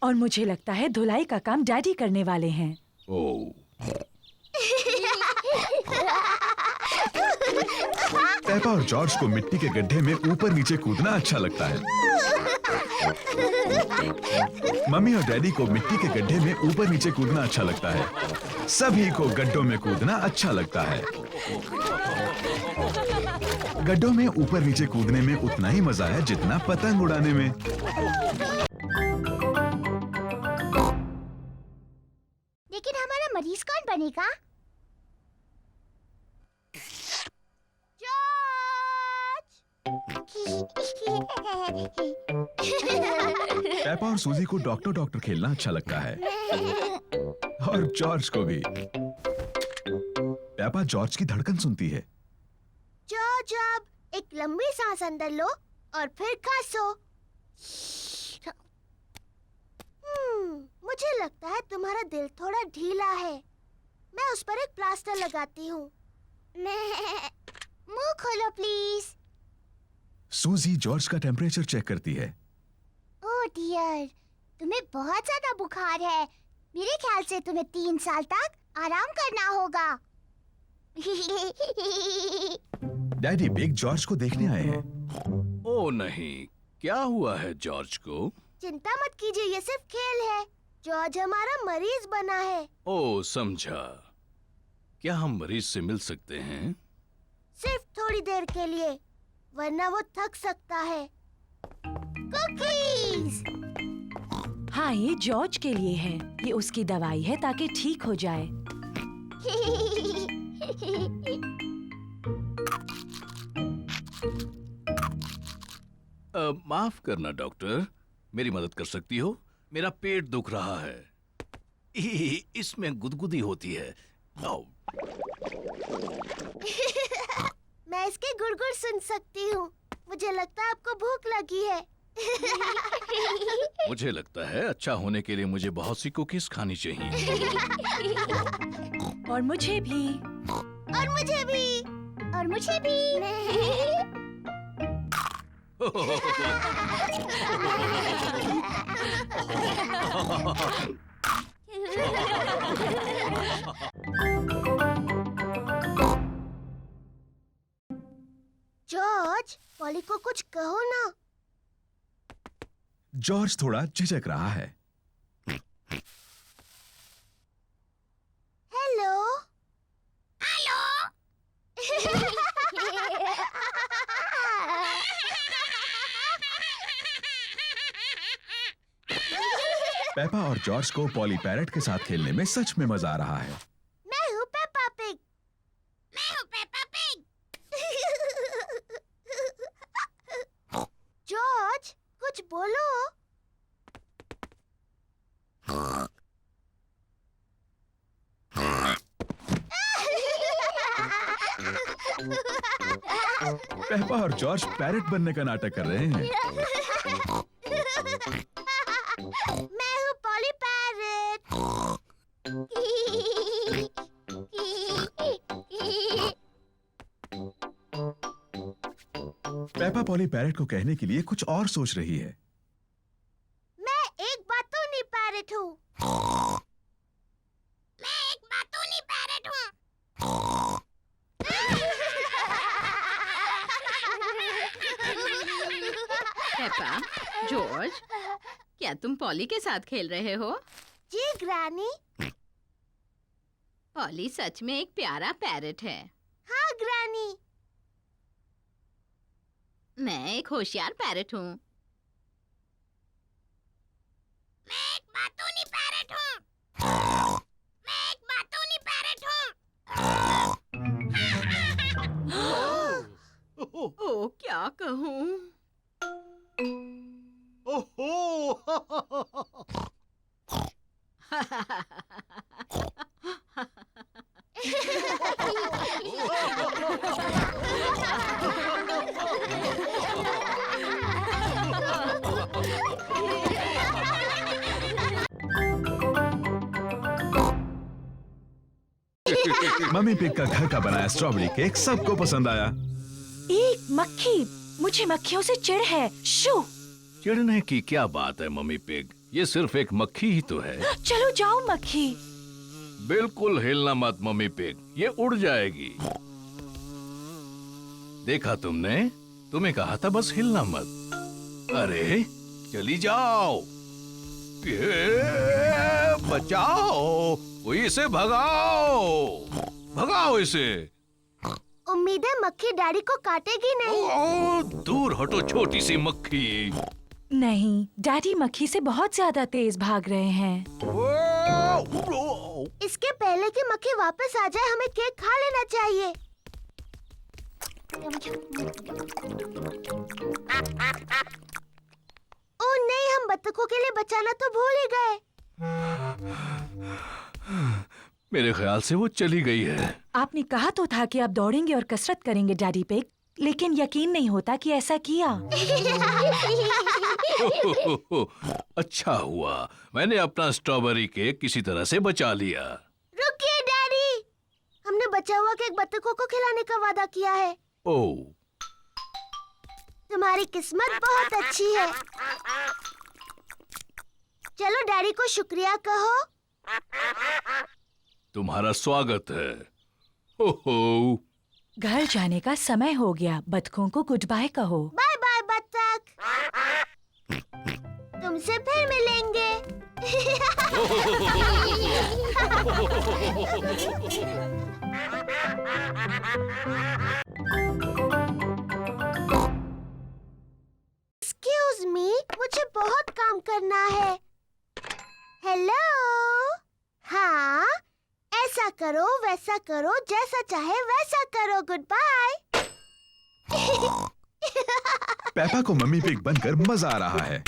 और मुझे लगता है धुलाई का काम डैडी करने वाले हैं। ओह! पेपा और जॉर्ज को मिट्टी के गड्ढे में ऊपर नीचे कूदना अच्छा लगता है। मम्मी और डैडी को मिट्टी के गड्ढे में ऊपर नीचे कूदना अच्छा लगता है। सभी को गड्ढों में कूदना अच्छा लगता है। गड्ढों में ऊपर नीचे कूदने में उतना ही मजा है जितना पतंग उड़ाने में। लेकिन हमारा मरीज कौन बनेगा? पेपा और सूजी को डॉक्टर डॉक्टर खेलना अच्छा लगता है और जॉर्ज को भी। पेपा जॉर्ज की धड़कन सुनती है। जॉर्ज, अब एक लंबी सांस अंदर लो और फिर खांसो। मुझे लगता है तुम्हारा दिल थोड़ा ढीला है। मैं उस पर एक प्लास्टर लगाती हूँ। मुंह खोलो प्लीज। सूजी जॉर्ज का टेम्परेचर चेक करती है। ओह डियर, तुम्हें बहुत ज्यादा बुखार है। मेरे ख्याल से तुम्हें 3 साल तक आराम करना होगा। डैडी बिग जॉर्ज को देखने आए हैं। ओ नहीं, क्या हुआ है जॉर्ज को? चिंता मत कीजिए, ये सिर्फ खेल है। जॉर्ज हमारा मरीज बना है। ओ समझा। क्या हम मरीज से मिल सकते हैं? सिर्फ थोड़ी देर के लिए, वरना वो थक सकता है। कुकीज! हाँ, ये जॉर्ज के लिए है। ये उसकी दवाई है ताकि ठीक हो जाए। माफ करना डॉक्टर, मेरी मदद कर सकती हो? मेरा पेट दुख रहा है। इसमें गुदगुदी होती है। आओ। मैं इसके गुड़गुड़ सुन सकती हूँ। मुझे लगता है आपको भूख लगी है। मुझे लगता है अच्छा होने के लिए मुझे बहुत सी कुकीज खानी चाहिए। और मुझे भी। और मुझे भी। और मुझे भी। जॉर्ज, पॉली को कुछ कहो ना। जॉर्ज थोड़ा झिझक रहा है। हेलो। हेलो। पेपा और जॉर्ज को पॉली पैरेट के साथ खेलने में सच में मजा आ रहा है। मैं हूँ पेपा पिग। मैं हूँ पेपा पिग। जॉर्ज, कुछ बोलो। पेपा और जॉर्ज पैरेट बनने का नाटक कर रहे हैं। मैं हूँ poly parrot. Peppa poly parrot को कहने के लिए कुछ और सोच रही है। मैं एक बातूनी पैरेट हूँ। मैं एक बातूनी पैरेट हूँ। पेपा, जॉर्ज, क्या तुम पॉली के साथ खेल रहे हो? जी ग्रैनी। पॉली सच में एक प्यारा पैरेट है। हाँ ग्रैनी। मैं एक होशियार पैरेट हूँ। मैं एक बातूनी पैरेट हूँ। मैं एक बातूनी पैरेट हूँ। ओ, क्या कहूँ? मम्मी पिग का घर का बनाया स्ट्रॉबेरी केक सबको पसंद आया। एक मक्खी, मुझे मक्खियों से चिढ़ है। शू! चिढ़ने की क्या बात है मम्मी पिग, ये सिर्फ एक मक्खी ही तो है। चलो जाओ मक्खी। बिल्कुल हिलना मत मम्मी पिग, ये उड़ जाएगी। देखा तुमने, तुम्हें कहा था बस हिलना मत। अरे चली जाओ। ये बचाओ, कोई इसे भगाओ, भगाओ इसे। उम्मीद है मक्खी डैडी को काटेगी नहीं। ओ, दूर हटो छोटी सी मक्खी। नहीं, डैडी मक्खी से बहुत ज्यादा तेज भाग रहे हैं। इसके पहले कि मक्खी वापस आ जाए हमें केक खा लेना चाहिए। ओह नहीं, हम बत्तखों के लिए बचाना तो भूल ही गए। मेरे ख्याल से वो चली गई है। आपने कहा तो था कि आप दौड़ेंगे और कसरत करेंगे डैडी पिग, लेकिन यकीन नहीं होता कि ऐसा किया। अच्छा हुआ मैंने अपना स्ट्रॉबेरी केक किसी तरह से बचा लिया। रुकिए डैडी, हमने बचा हुआ केक बत्तखों को खिलाने का वादा किया है। ओह, तुम्हारी किस्मत बहुत अच्छी है। चलो डैडी को शुक्रिया कहो। तुम्हारा स्वागत है। हो हो। घर जाने का समय हो गया, बतखों को गुड बाय कहो। बाय बाय बत्तख, तुमसे फिर मिलेंगे। एक्सक्यूज मी, मुझे बहुत काम करना है। हेलो, हाँ, ऐसा करो वैसा करो, जैसा चाहे वैसा करो, गुड बाय। पेपा को मम्मी पिग बनकर मजा आ रहा है,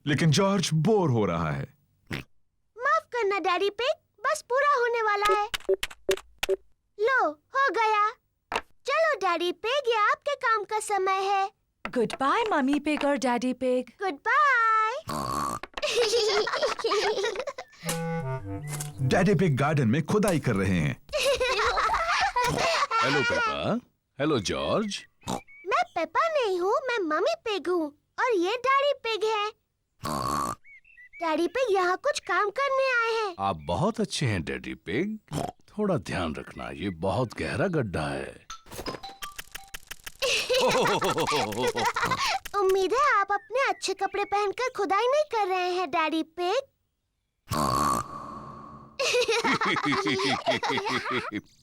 लेकिन जॉर्ज बोर हो रहा है। माफ करना डैडी पिग, बस पूरा होने वाला है। लो, हो गया। चलो डैडी पिग, ये आपके काम का समय है। गुड बाय मम्मी पिग और Daddy pig. Goodbye. Daddy Pig garden में खुदाई कर रहे हैं। Hello Peppa. Hello George. मैं पेपा नहीं हूँ, मैं मम्मी पिग हूँ और ये डैडी पिग है। डैडी पिग यहाँ कुछ काम करने आए हैं। आप बहुत अच्छे हैं डैडी पिग। थोड़ा ध्यान रखना, ये बहुत गहरा गड्ढा है। उम्मीद है आप अपने अच्छे कपड़े पहनकर खुदाई नहीं कर रहे हैं डैडी पिग।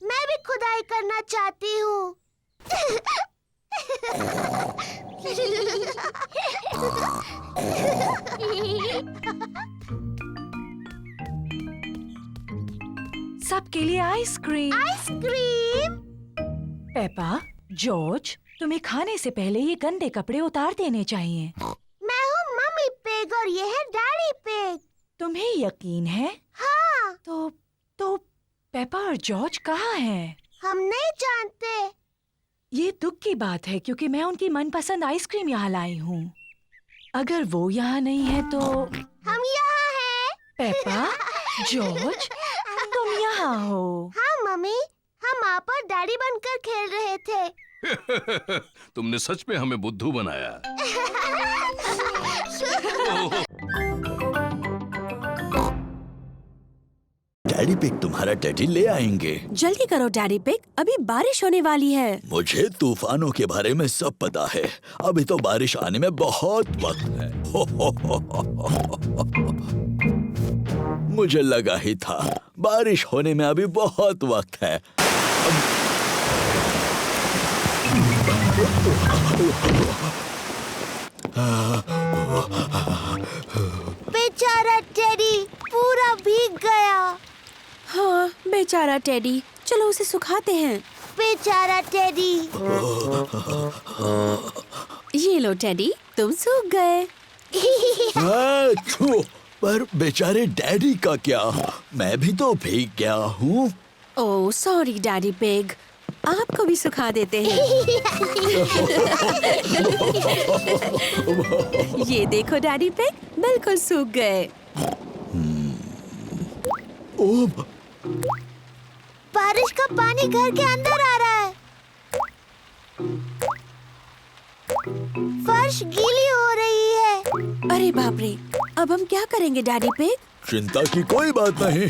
मैं भी खुदाई करना चाहती हूँ। सबके लिए आइसक्रीम। आइसक्रीम? पेपा, जॉर्ज, तुम्हें खाने से पहले ये गंदे कपड़े उतार देने चाहिए। मैं हूँ मम्मी पिग और ये है डैडी पिग। तुम्हें यकीन है? हाँ। तो पेपा और जॉर्ज कहाँ हैं? हम नहीं जानते। ये दुख की बात है क्योंकि मैं उनकी मनपसंद आइसक्रीम यहाँ लाई हूँ। अगर वो यहाँ नहीं है तो हम यहाँ हैं। पेपा, जॉर्ज, तुम यहाँ हो। हाँ मम्मी, हम आप और डैडी बनकर खेल रहे थे। तुमने सच में हमें बुद्धू बनाया। डैडी पिग तुम्हारा टेडी ले आएंगे। जल्दी करो डैडी पिग, अभी बारिश होने वाली है। मुझे तूफानों के बारे में सब पता है। अभी तो बारिश आने में बहुत वक्त है। मुझे लगा ही था, बारिश होने में अभी बहुत वक्त है। बेचारा टेडी पूरा भीग गया। हाँ, बेचारा टेडी, चलो उसे सुखाते हैं। बेचारा टेडी। ये लो टेडी, तुम सूख गए। पर बेचारे डैडी का क्या? मैं भी तो भीग गया हूँ। ओह सॉरी डैडी पिग, आपको भी सुखा देते हैं। ये देखो डैडी पिग, बिल्कुल सूख गए। ओह, बारिश का पानी घर के अंदर आ रहा है। फर्श गीली हो रही है। अरे बाप रे, अब हम क्या करेंगे डैडी पिग? चिंता की कोई बात नहीं।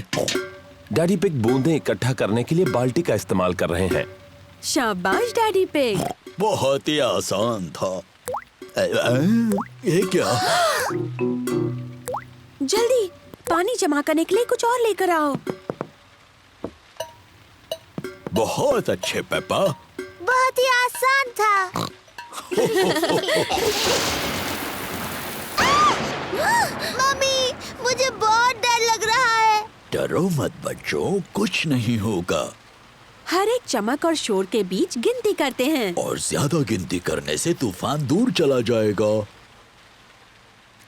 डैडी पिग बूंदें इकट्ठा करने के लिए बाल्टी का इस्तेमाल कर रहे हैं। शाबाश डैडी पिग। बहुत ही आसान था। ये क्या? जल्दी पानी जमा करने के लिए कुछ और लेकर आओ। बहुत अच्छे पेप्पा। बहुत ही आसान था। मम्मी, मुझे बहुत डर लग रहा है। डरो मत बच्चों, कुछ नहीं होगा। हर एक चमक और शोर के बीच गिनती करते हैं। और ज्यादा गिनती करने से तूफान दूर चला जाएगा।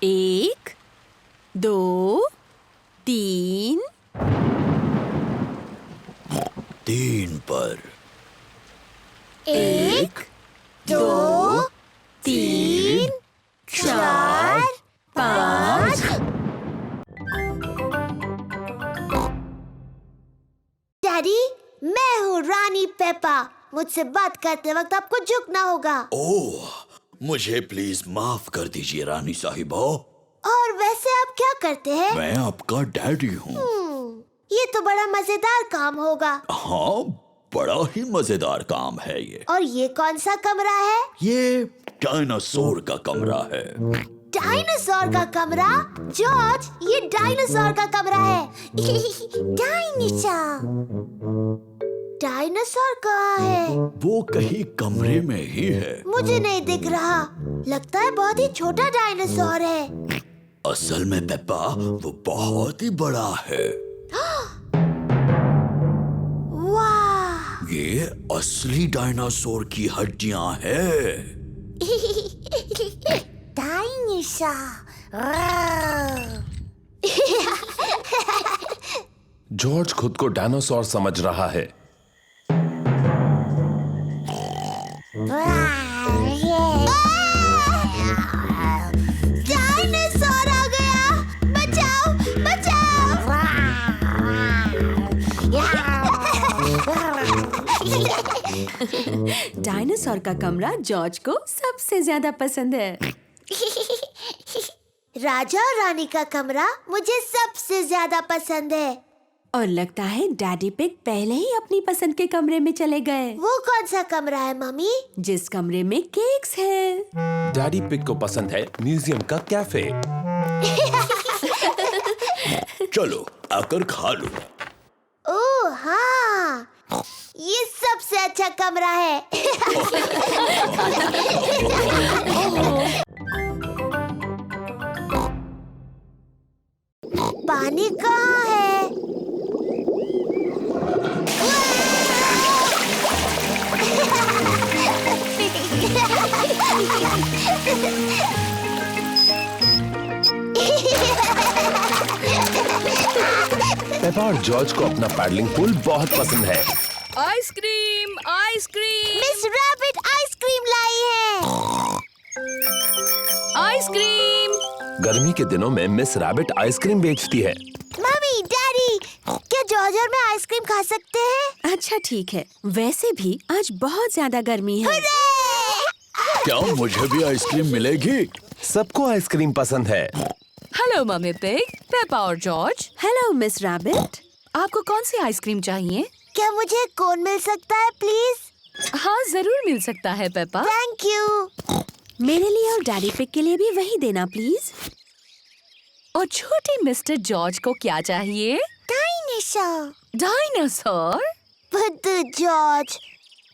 1, 2, 3। 3 पर। 1, 2, 3, 4, 5। डैडी, मैं हूँ रानी पेपा। मुझसे बात करते वक्त आपको झुकना होगा। ओह, मुझे प्लीज माफ कर दीजिए रानी साहिबा। और वैसे आप क्या करते हैं? मैं आपका डैडी हूँ। ये तो बड़ा मजेदार काम होगा। हाँ, बड़ा ही मजेदार काम है ये। और ये कौन सा कमरा है? ये डायनासोर का कमरा है। डायनासोर का कमरा? जॉर्ज, ये डायनासोर का कमरा है। डायनासोर। डायनासोर कहाँ है? वो कहीं कमरे में ही है। मुझे नहीं दिख रहा। लगता है बहुत ही छोटा डायनासोर है। असल में पेप्पा, वो बहुत ही बड़ा है। वाह! ये असली डायनासोर की हड्डियां हैं। जॉर्ज खुद को डायनासोर समझ रहा है। डायनासोर आ गया! बचाओ, बचाओ! डायनासोर का कमरा जॉर्ज को सबसे ज्यादा पसंद है। राजा और रानी का कमरा मुझे सबसे ज्यादा पसंद है। और लगता है डैडी पिग पहले ही अपनी पसंद के कमरे में चले गए। वो कौन सा कमरा है मम्मी? जिस कमरे में केक्स है। डैडी पिग को पसंद है म्यूजियम का कैफे। चलो आकर खा लो। ओह हाँ, ये सबसे अच्छा कमरा है। पानी कहाँ है? पेपा और जॉर्ज को अपना पैडलिंग पूल बहुत पसंद है। Ice cream, ice cream, Miss Rabbit ice cream लाई है। आइसक्रीम। गर्मी के दिनों में मिस रैबिट आइसक्रीम बेचती है। मम्मी, डैडी, क्या जॉर्ज और मैं आइसक्रीम खा सकते हैं? अच्छा ठीक है, वैसे भी आज बहुत ज्यादा गर्मी है। क्या मुझे भी आइसक्रीम मिलेगी? सबको आइसक्रीम पसंद है। हेलो मम्मी पिग, पेपा और जॉर्ज। Hello miss rabbit. आपको कौन सी आइसक्रीम चाहिए? क्या मुझे कोन मिल सकता है प्लीज? हाँ जरूर मिल सकता है पेपा। Thank you. मेरे लिए और डैडी पिग के लिए भी वही देना प्लीज। और छोटे मिस्टर जॉर्ज को क्या चाहिए? डायनासोर। डायनासोर? बुद्धू जॉर्ज,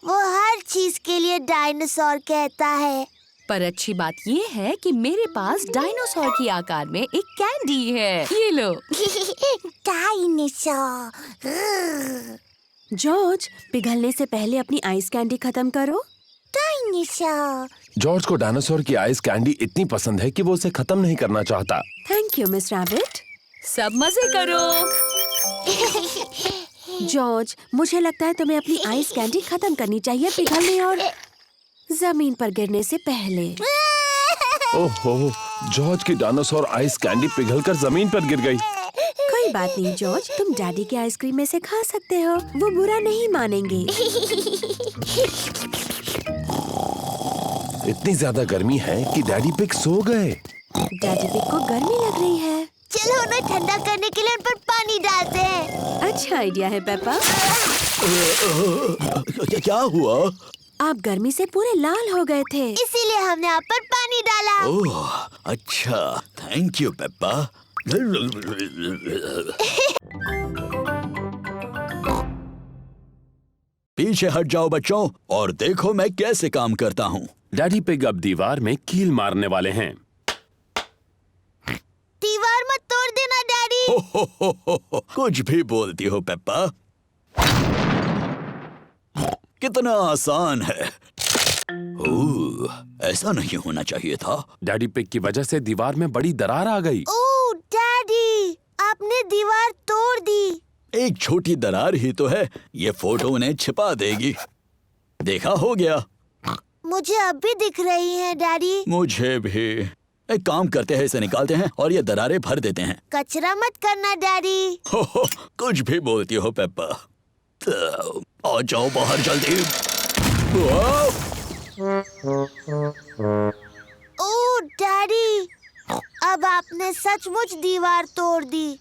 वो हर चीज के लिए डायनासोर कहता है। पर अच्छी बात ये है कि मेरे पास डायनासोर की आकार में एक कैंडी है। ये लो। डायनासोर। जॉर्ज, पिघलने से पहले अपनी आइस कैंडी खत्म करो। डायनासोर। जॉर्ज को डायनासोर की आइस कैंडी इतनी पसंद है कि वो उसे खत्म नहीं करना चाहता। Thank you miss rabbit. सब मजे करो। जॉर्ज, मुझे लगता है तुम्हें अपनी आइस कैंडी खत्म करनी चाहिए पिघलने और जमीन पर गिरने से पहले। ओहो, जॉर्ज की डायनासोर आइस कैंडी पिघलकर जमीन पर गिर गई। कोई बात नहीं जॉर्ज, तुम डैडी के आइसक्रीम में से खा सकते हो, वो बुरा नहीं मानेंगे। इतनी ज्यादा गर्मी है कि डैडी पिग सो गए। डैडी पिग को गर्मी लग रही है। चलो उन्हें ठंडा करने के लिए उन पर पानी डालते हैं। अच्छा आइडिया है पेपा। क्या हुआ? आप गर्मी से पूरे लाल हो गए थे। इसीलिए हमने आप पर पानी डाला। ओह, अच्छा, थैंक यू पेप्पा। पीछे हट जाओ बच्चों और देखो मैं कैसे काम करता हूँ। डैडी पिग अब दीवार में कील मारने वाले हैं। दीवार मत तोड़ देना डैडी। हो, कुछ भी बोलती हो पेप्पा। कितना आसान है। ऐसा नहीं होना चाहिए था। डैडी पिग की वजह से दीवार में बड़ी दरार आ गई। ओह डैडी, आपने दीवार तोड़ दी। एक छोटी दरार ही तो है, ये फोटो उन्हें छिपा देगी। देखा, हो गया। मुझे अब भी दिख रही हैं डैडी। मुझे भी। एक काम करते हैं, इसे निकालते हैं और ये दरारें भर देते हैं। कचरा मत करना डैडी। हो, कुछ भी बोलती हो पेप्पा। तो, आ जाओ बाहर जल्दी। ओह डैडी, अब आपने सचमुच दीवार तोड़ दी।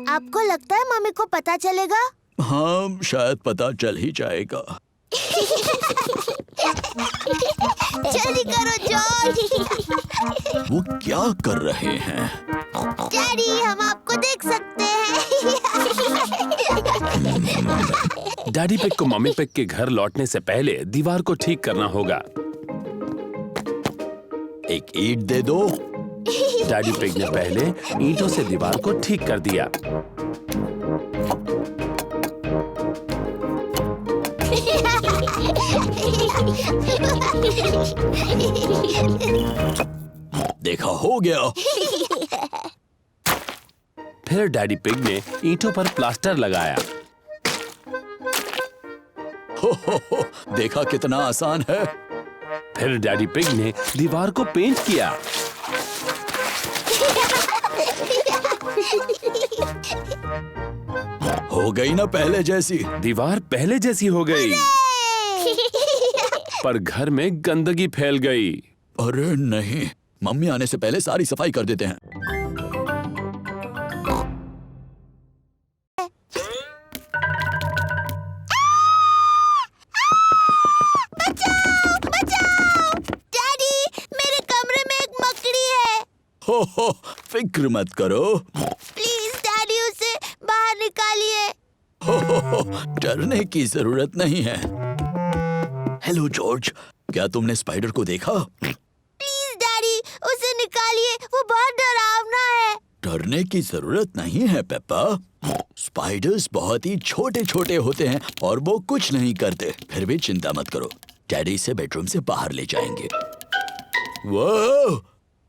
आपको लगता है मम्मी को पता चलेगा? हाँ, शायद पता चल ही जाएगा। जल्दी करो जॉर्ज। वो क्या कर रहे हैं? डैडी, हम आपको देख सकते हैं। डैडी पिग को मम्मी पिग के घर लौटने से पहले दीवार को ठीक करना होगा। एक ईंट दे दो। डैडी पिग ने पहले ईंटों से दीवार को ठीक कर दिया। देखा, हो गया। फिर डैडी पिग ने ईंटों पर प्लास्टर लगाया। हो, देखा कितना आसान है। फिर डैडी पिग ने दीवार को पेंट किया। हो गई ना पहले जैसी। दीवार पहले जैसी हो गई, पर घर में गंदगी फैल गई। अरे नहीं, मम्मी आने से पहले सारी सफाई कर देते हैं। हो, फिक्र मत करो। प्लीज डैडी, उसे बाहर निकालिए। हो, डरने की जरूरत नहीं है। हेलो जॉर्ज, क्या तुमने स्पाइडर को देखा? प्लीज डैडी, उसे निकालिए, वो बहुत डरावना है। डरने की जरूरत नहीं है पेप्पा। स्पाइडर्स बहुत ही छोटे छोटे होते हैं और वो कुछ नहीं करते। फिर भी चिंता मत करो, डैडी इसे बेडरूम से बाहर ले जाएंगे। वाह,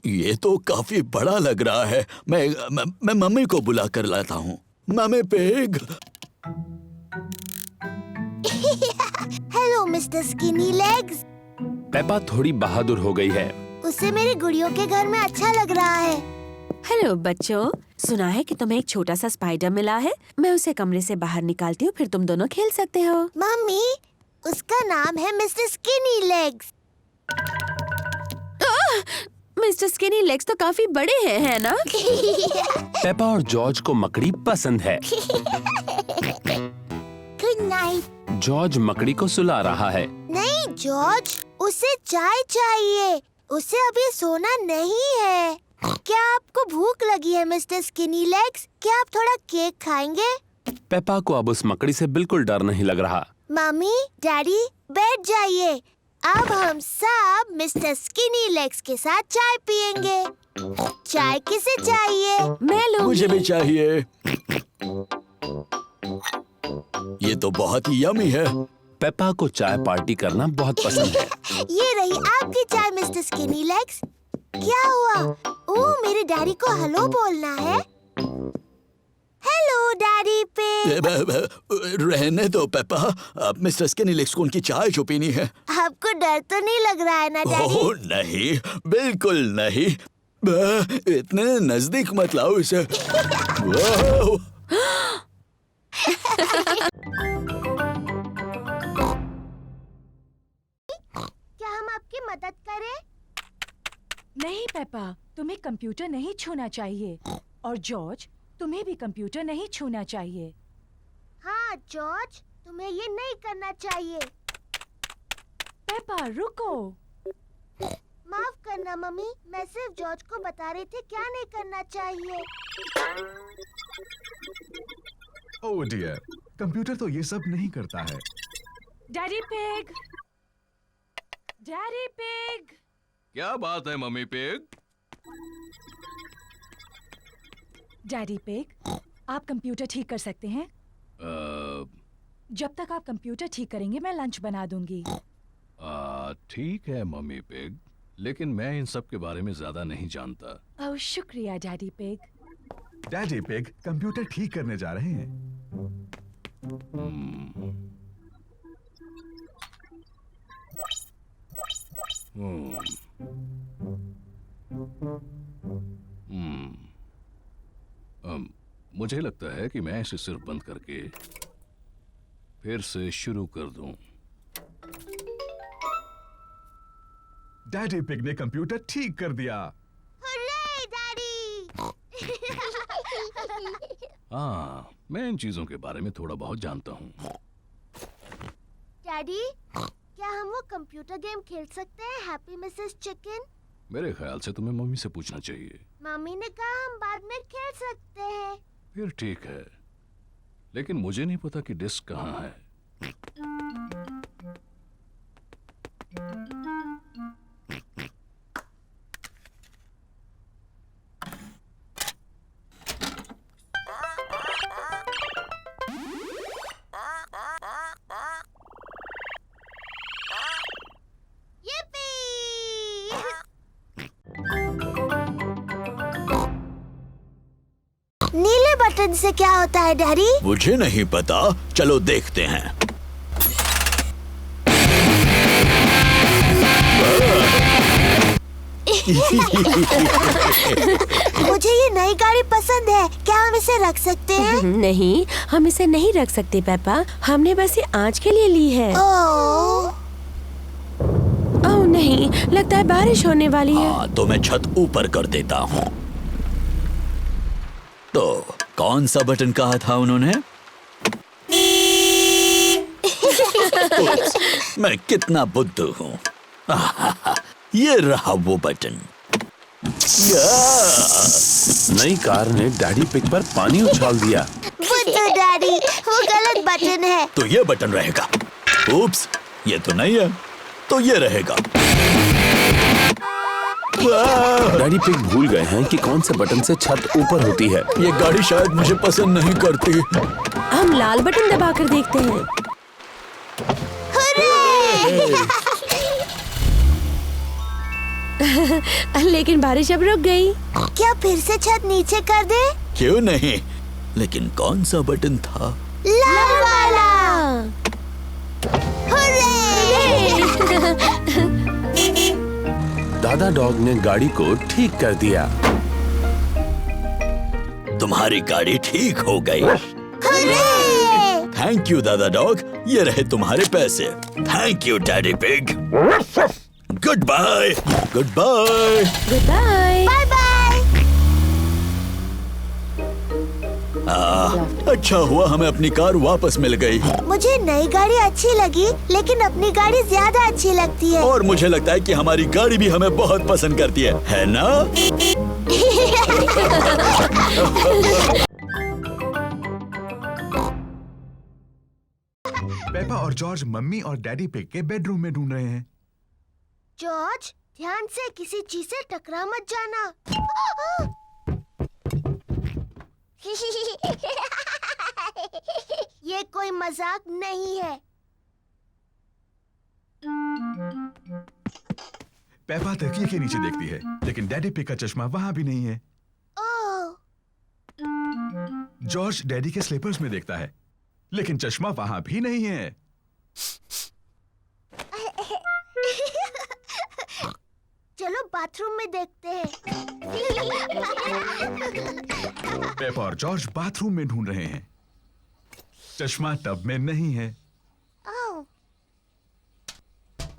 ये तो काफी बड़ा लग रहा है। मैं मम्मी को बुला कर लाता हूँ। Mummy pig. Hello mister skinny legs. Peppa थोड़ी बहादुर हो गई है। उसे मेरे गुड़ियों के घर में अच्छा लग रहा है। हेलो बच्चों, सुना है कि तुम्हें एक छोटा सा स्पाइडर मिला है। मैं उसे कमरे से बाहर निकालती हूँ, फिर तुम दोनों खेल सकते हो। मम्मी, उसका नाम है mister skinny legs. Mister skinny legs तो काफी बड़े हैं, है ना? पेप्पा और जॉर्ज को मकड़ी पसंद है। Good night. जॉर्ज मकड़ी को सुला रहा है। नहीं जॉर्ज, उसे चाय चाहिए। उसे अभी सोना नहीं है। क्या आपको भूख लगी है मिस्टर स्किनी लेग्स? क्या आप थोड़ा केक खाएंगे? पेप्पा को अब उस मकड़ी से बिल्कुल डर नहीं लग रहा। मम्मी, डैडी, बैठ जाइए। अब हम सब मिस्टर स्किनी लेग्स के साथ चाय पियेंगे। चाय किसे चाहिए? मैं लूंगी। मुझे भी चाहिए। ये तो बहुत ही यमी है। पेप्पा को चाय पार्टी करना बहुत पसंद है। ये रही आपकी चाय मिस्टर स्किनी लेग्स। क्या हुआ? ओह, मेरे डैडी को हेलो बोलना है। हेलो डैडी पे। रहने दो पेप्पा, अब मिस्टर स्किनी लेग्स को उनकी चाय जो पीनी है। आपको डर तो नहीं लग रहा है ना डैडी? ओह नहीं, बिल्कुल नहीं। इतने नजदीक मत लाओ इसे। वाह! क्या हम आपकी मदद करें? नहीं पेप्पा, तुम्हें कंप्यूटर नहीं छूना चाहिए। और जॉर्ज, तुम्हें भी कंप्यूटर नहीं छूना चाहिए। हाँ जॉर्ज, तुम्हें ये नहीं करना चाहिए। पेप्पा रुको। माफ करना मम्मी, मैं सिर्फ जॉर्ज को बता रही थी क्या नहीं करना चाहिए। Oh dear. कंप्यूटर तो ये सब नहीं करता है। Daddy pig, daddy pig. क्या बात है मम्मी पिग? डैडी पिग, आप कंप्यूटर ठीक कर सकते हैं? जब तक आप कंप्यूटर ठीक करेंगे मैं लंच बना दूंगी। ठीक है मम्मी पिग, लेकिन मैं इन सब के बारे में ज्यादा नहीं जानता। ओह शुक्रिया daddy pig. Daddy pig computer ठीक करने जा रहे हैं। मुझे लगता है कि मैं इसे सिर्फ बंद करके फिर से शुरू कर दूं। डैडी पिग ने कंप्यूटर ठीक कर दिया। Hurray, daddy! हाँ, मैं इन चीजों के बारे में थोड़ा बहुत जानता हूँ। डैडी, क्या हम वो कंप्यूटर गेम खेल सकते हैं, हैप्पी मिसेस चिकन? मेरे ख्याल से तुम्हें मम्मी से पूछना चाहिए। मम्मी ने कहा हम बाद में खेल सकते हैं। फिर ठीक है, लेकिन मुझे नहीं पता कि डिस्क कहाँ है। नीले बटन से क्या होता है डैडी? मुझे नहीं पता, चलो देखते हैं। मुझे ये नई गाड़ी पसंद है, क्या हम इसे रख सकते हैं? नहीं, हम इसे नहीं रख सकते पापा, हमने बस ये आज के लिए ली है। ओह, ओह नहीं, लगता है बारिश होने वाली है। हाँ, तो मैं छत ऊपर कर देता हूँ। तो कौन सा बटन कहा था उन्होंने? मैं कितना बुद्धू हूँ। ये रहा वो बटन। नई कार ने डैडी पिग पर पानी उछाल दिया। बुद्धू डैडी, वो गलत बटन है। तो ये बटन रहेगा। उप्स, ये तो नहीं है, तो ये रहेगा। डैडी पिग भूल गए हैं कि कौन से बटन से छत ऊपर होती है। ये गाड़ी शायद मुझे पसंद नहीं करती। हम लाल बटन दबाकर देखते हैं। लेकिन बारिश अब रुक गई। क्या फिर से छत नीचे कर दे? क्यों नहीं, लेकिन कौन सा बटन था? लाल वाला। दादा डॉग ने गाड़ी को ठीक कर दिया। तुम्हारी गाड़ी ठीक हो गई। हुर्रे! थैंक यू दादा डॉग, ये रहे तुम्हारे पैसे। Thank you Daddy pig. Goodbye. Goodbye. Goodbye. Bye bye. अच्छा हुआ हमें अपनी कार वापस मिल गई। मुझे नई गाड़ी अच्छी लगी, लेकिन अपनी गाड़ी ज्यादा अच्छी लगती है। और मुझे लगता है कि हमारी गाड़ी भी हमें बहुत पसंद करती है ना? पेपा और जॉर्ज मम्मी और डैडी पिग के बेडरूम में ढूंढ रहे हैं। जॉर्ज, ध्यान से किसी चीज से टकरा मत जाना। ये कोई मजाक नहीं है। पेपा तकिए के नीचे देखती है, लेकिन डैडी पिग का चश्मा वहां भी नहीं है। ओह, जॉर्ज डैडी के स्लीपर्स में देखता है, लेकिन चश्मा वहां भी नहीं है। चलो बाथरूम में देखते हैं। पेपा और जॉर्ज बाथरूम में ढूंढ रहे हैं। चश्मा टब में नहीं है। ओह,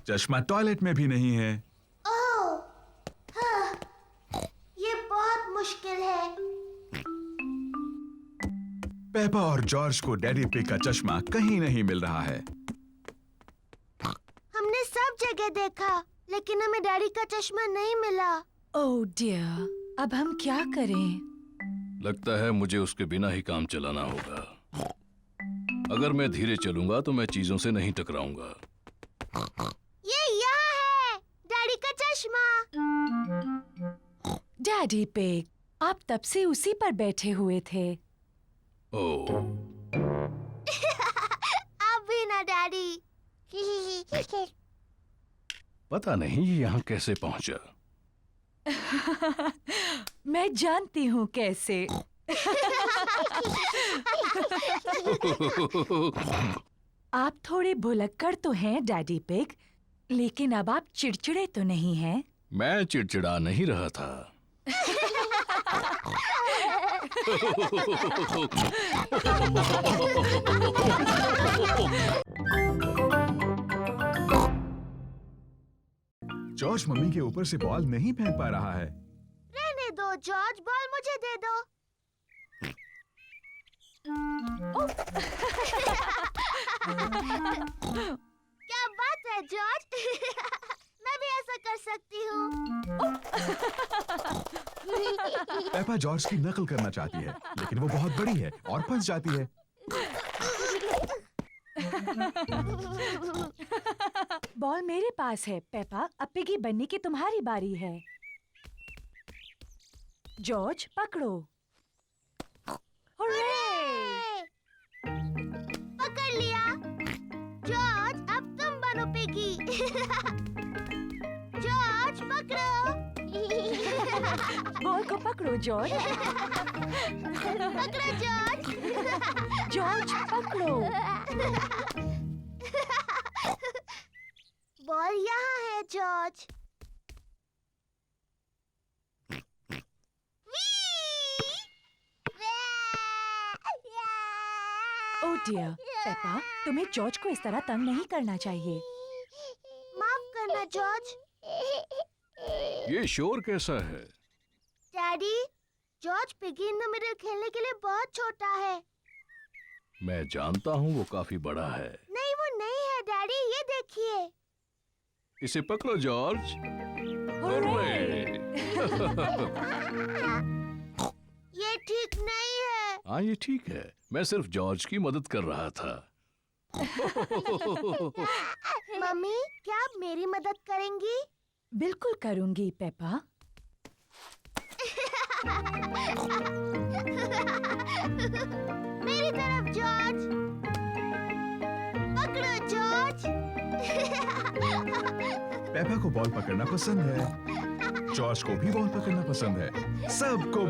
चश्मा टॉयलेट में भी नहीं है। ओह, हाँ, ये बहुत मुश्किल है। पेपा और जॉर्ज को डैडी पिग का चश्मा कहीं नहीं मिल रहा है। हमने सब जगह देखा, लेकिन हमें डैडी का चश्मा नहीं मिला। ओह डियर, अब हम क्या करें? लगता है मुझे उसके बिना ही काम चलाना होगा। अगर मैं धीरे चलूंगा तो मैं चीजों से नहीं टकराऊंगा। ये यहाँ है, डैडी का चश्मा। डैडी पिग, आप तब से उसी पर बैठे हुए थे। ओह, अब भी ना डैडी। पता नहीं ये यहाँ कैसे पहुंचा। मैं जानती हूँ कैसे। आप थोड़े भुलक्कड़ तो हैं डैडी पिग, लेकिन अब आप चिड़चिड़े तो नहीं हैं। मैं चिड़चिड़ा नहीं रहा था। जॉर्ज मम्मी के ऊपर से बॉल नहीं फेंक पा रहा है। रहने दो जॉर्ज, बॉल मुझे दे दो। क्या बात है जॉर्ज। मैं भी ऐसा कर सकती हूँ। पेपा जॉर्ज की नकल करना चाहती है, लेकिन वो बहुत बड़ी है और फंस जाती है। बॉल मेरे पास है पेपा, अब पिगी बनने की तुम्हारी बारी है। जॉर्ज पकड़ो। हुर्रे! पकड़ लिया। जॉर्ज अब तुम बनो पिगी। जॉर्ज पकड़ो। बॉल को पकड़ो जॉर्ज। पकड़ो जॉर्ज। जॉर्ज पकड़ो। बॉल यहाँ है जॉर्ज। ओह डियर, पेपा, तुम्हें जॉर्ज को इस तरह तंग नहीं करना चाहिए। माफ करना जॉर्ज। ये शोर कैसा है? Daddy, George piggy in the middle खेलने के लिए बहुत छोटा है। मैं जानता हूँ वो काफी बड़ा है। नहीं वो नहीं है डैडी, ये देखिए। इसे पकड़ो जॉर्ज। हुर्रे! ये ठीक नहीं है। हाँ ये ठीक है, मैं सिर्फ जॉर्ज की मदद कर रहा था। मम्मी, क्या आप मेरी मदद करेंगी? बिल्कुल करूंगी पेपा। मेरी तरफ जॉर्ज। पकड़ो जॉर्ज। पेपा को बॉल पकड़ना पसंद है, जॉर्ज को भी बॉल पकड़ना पसंद है। सबको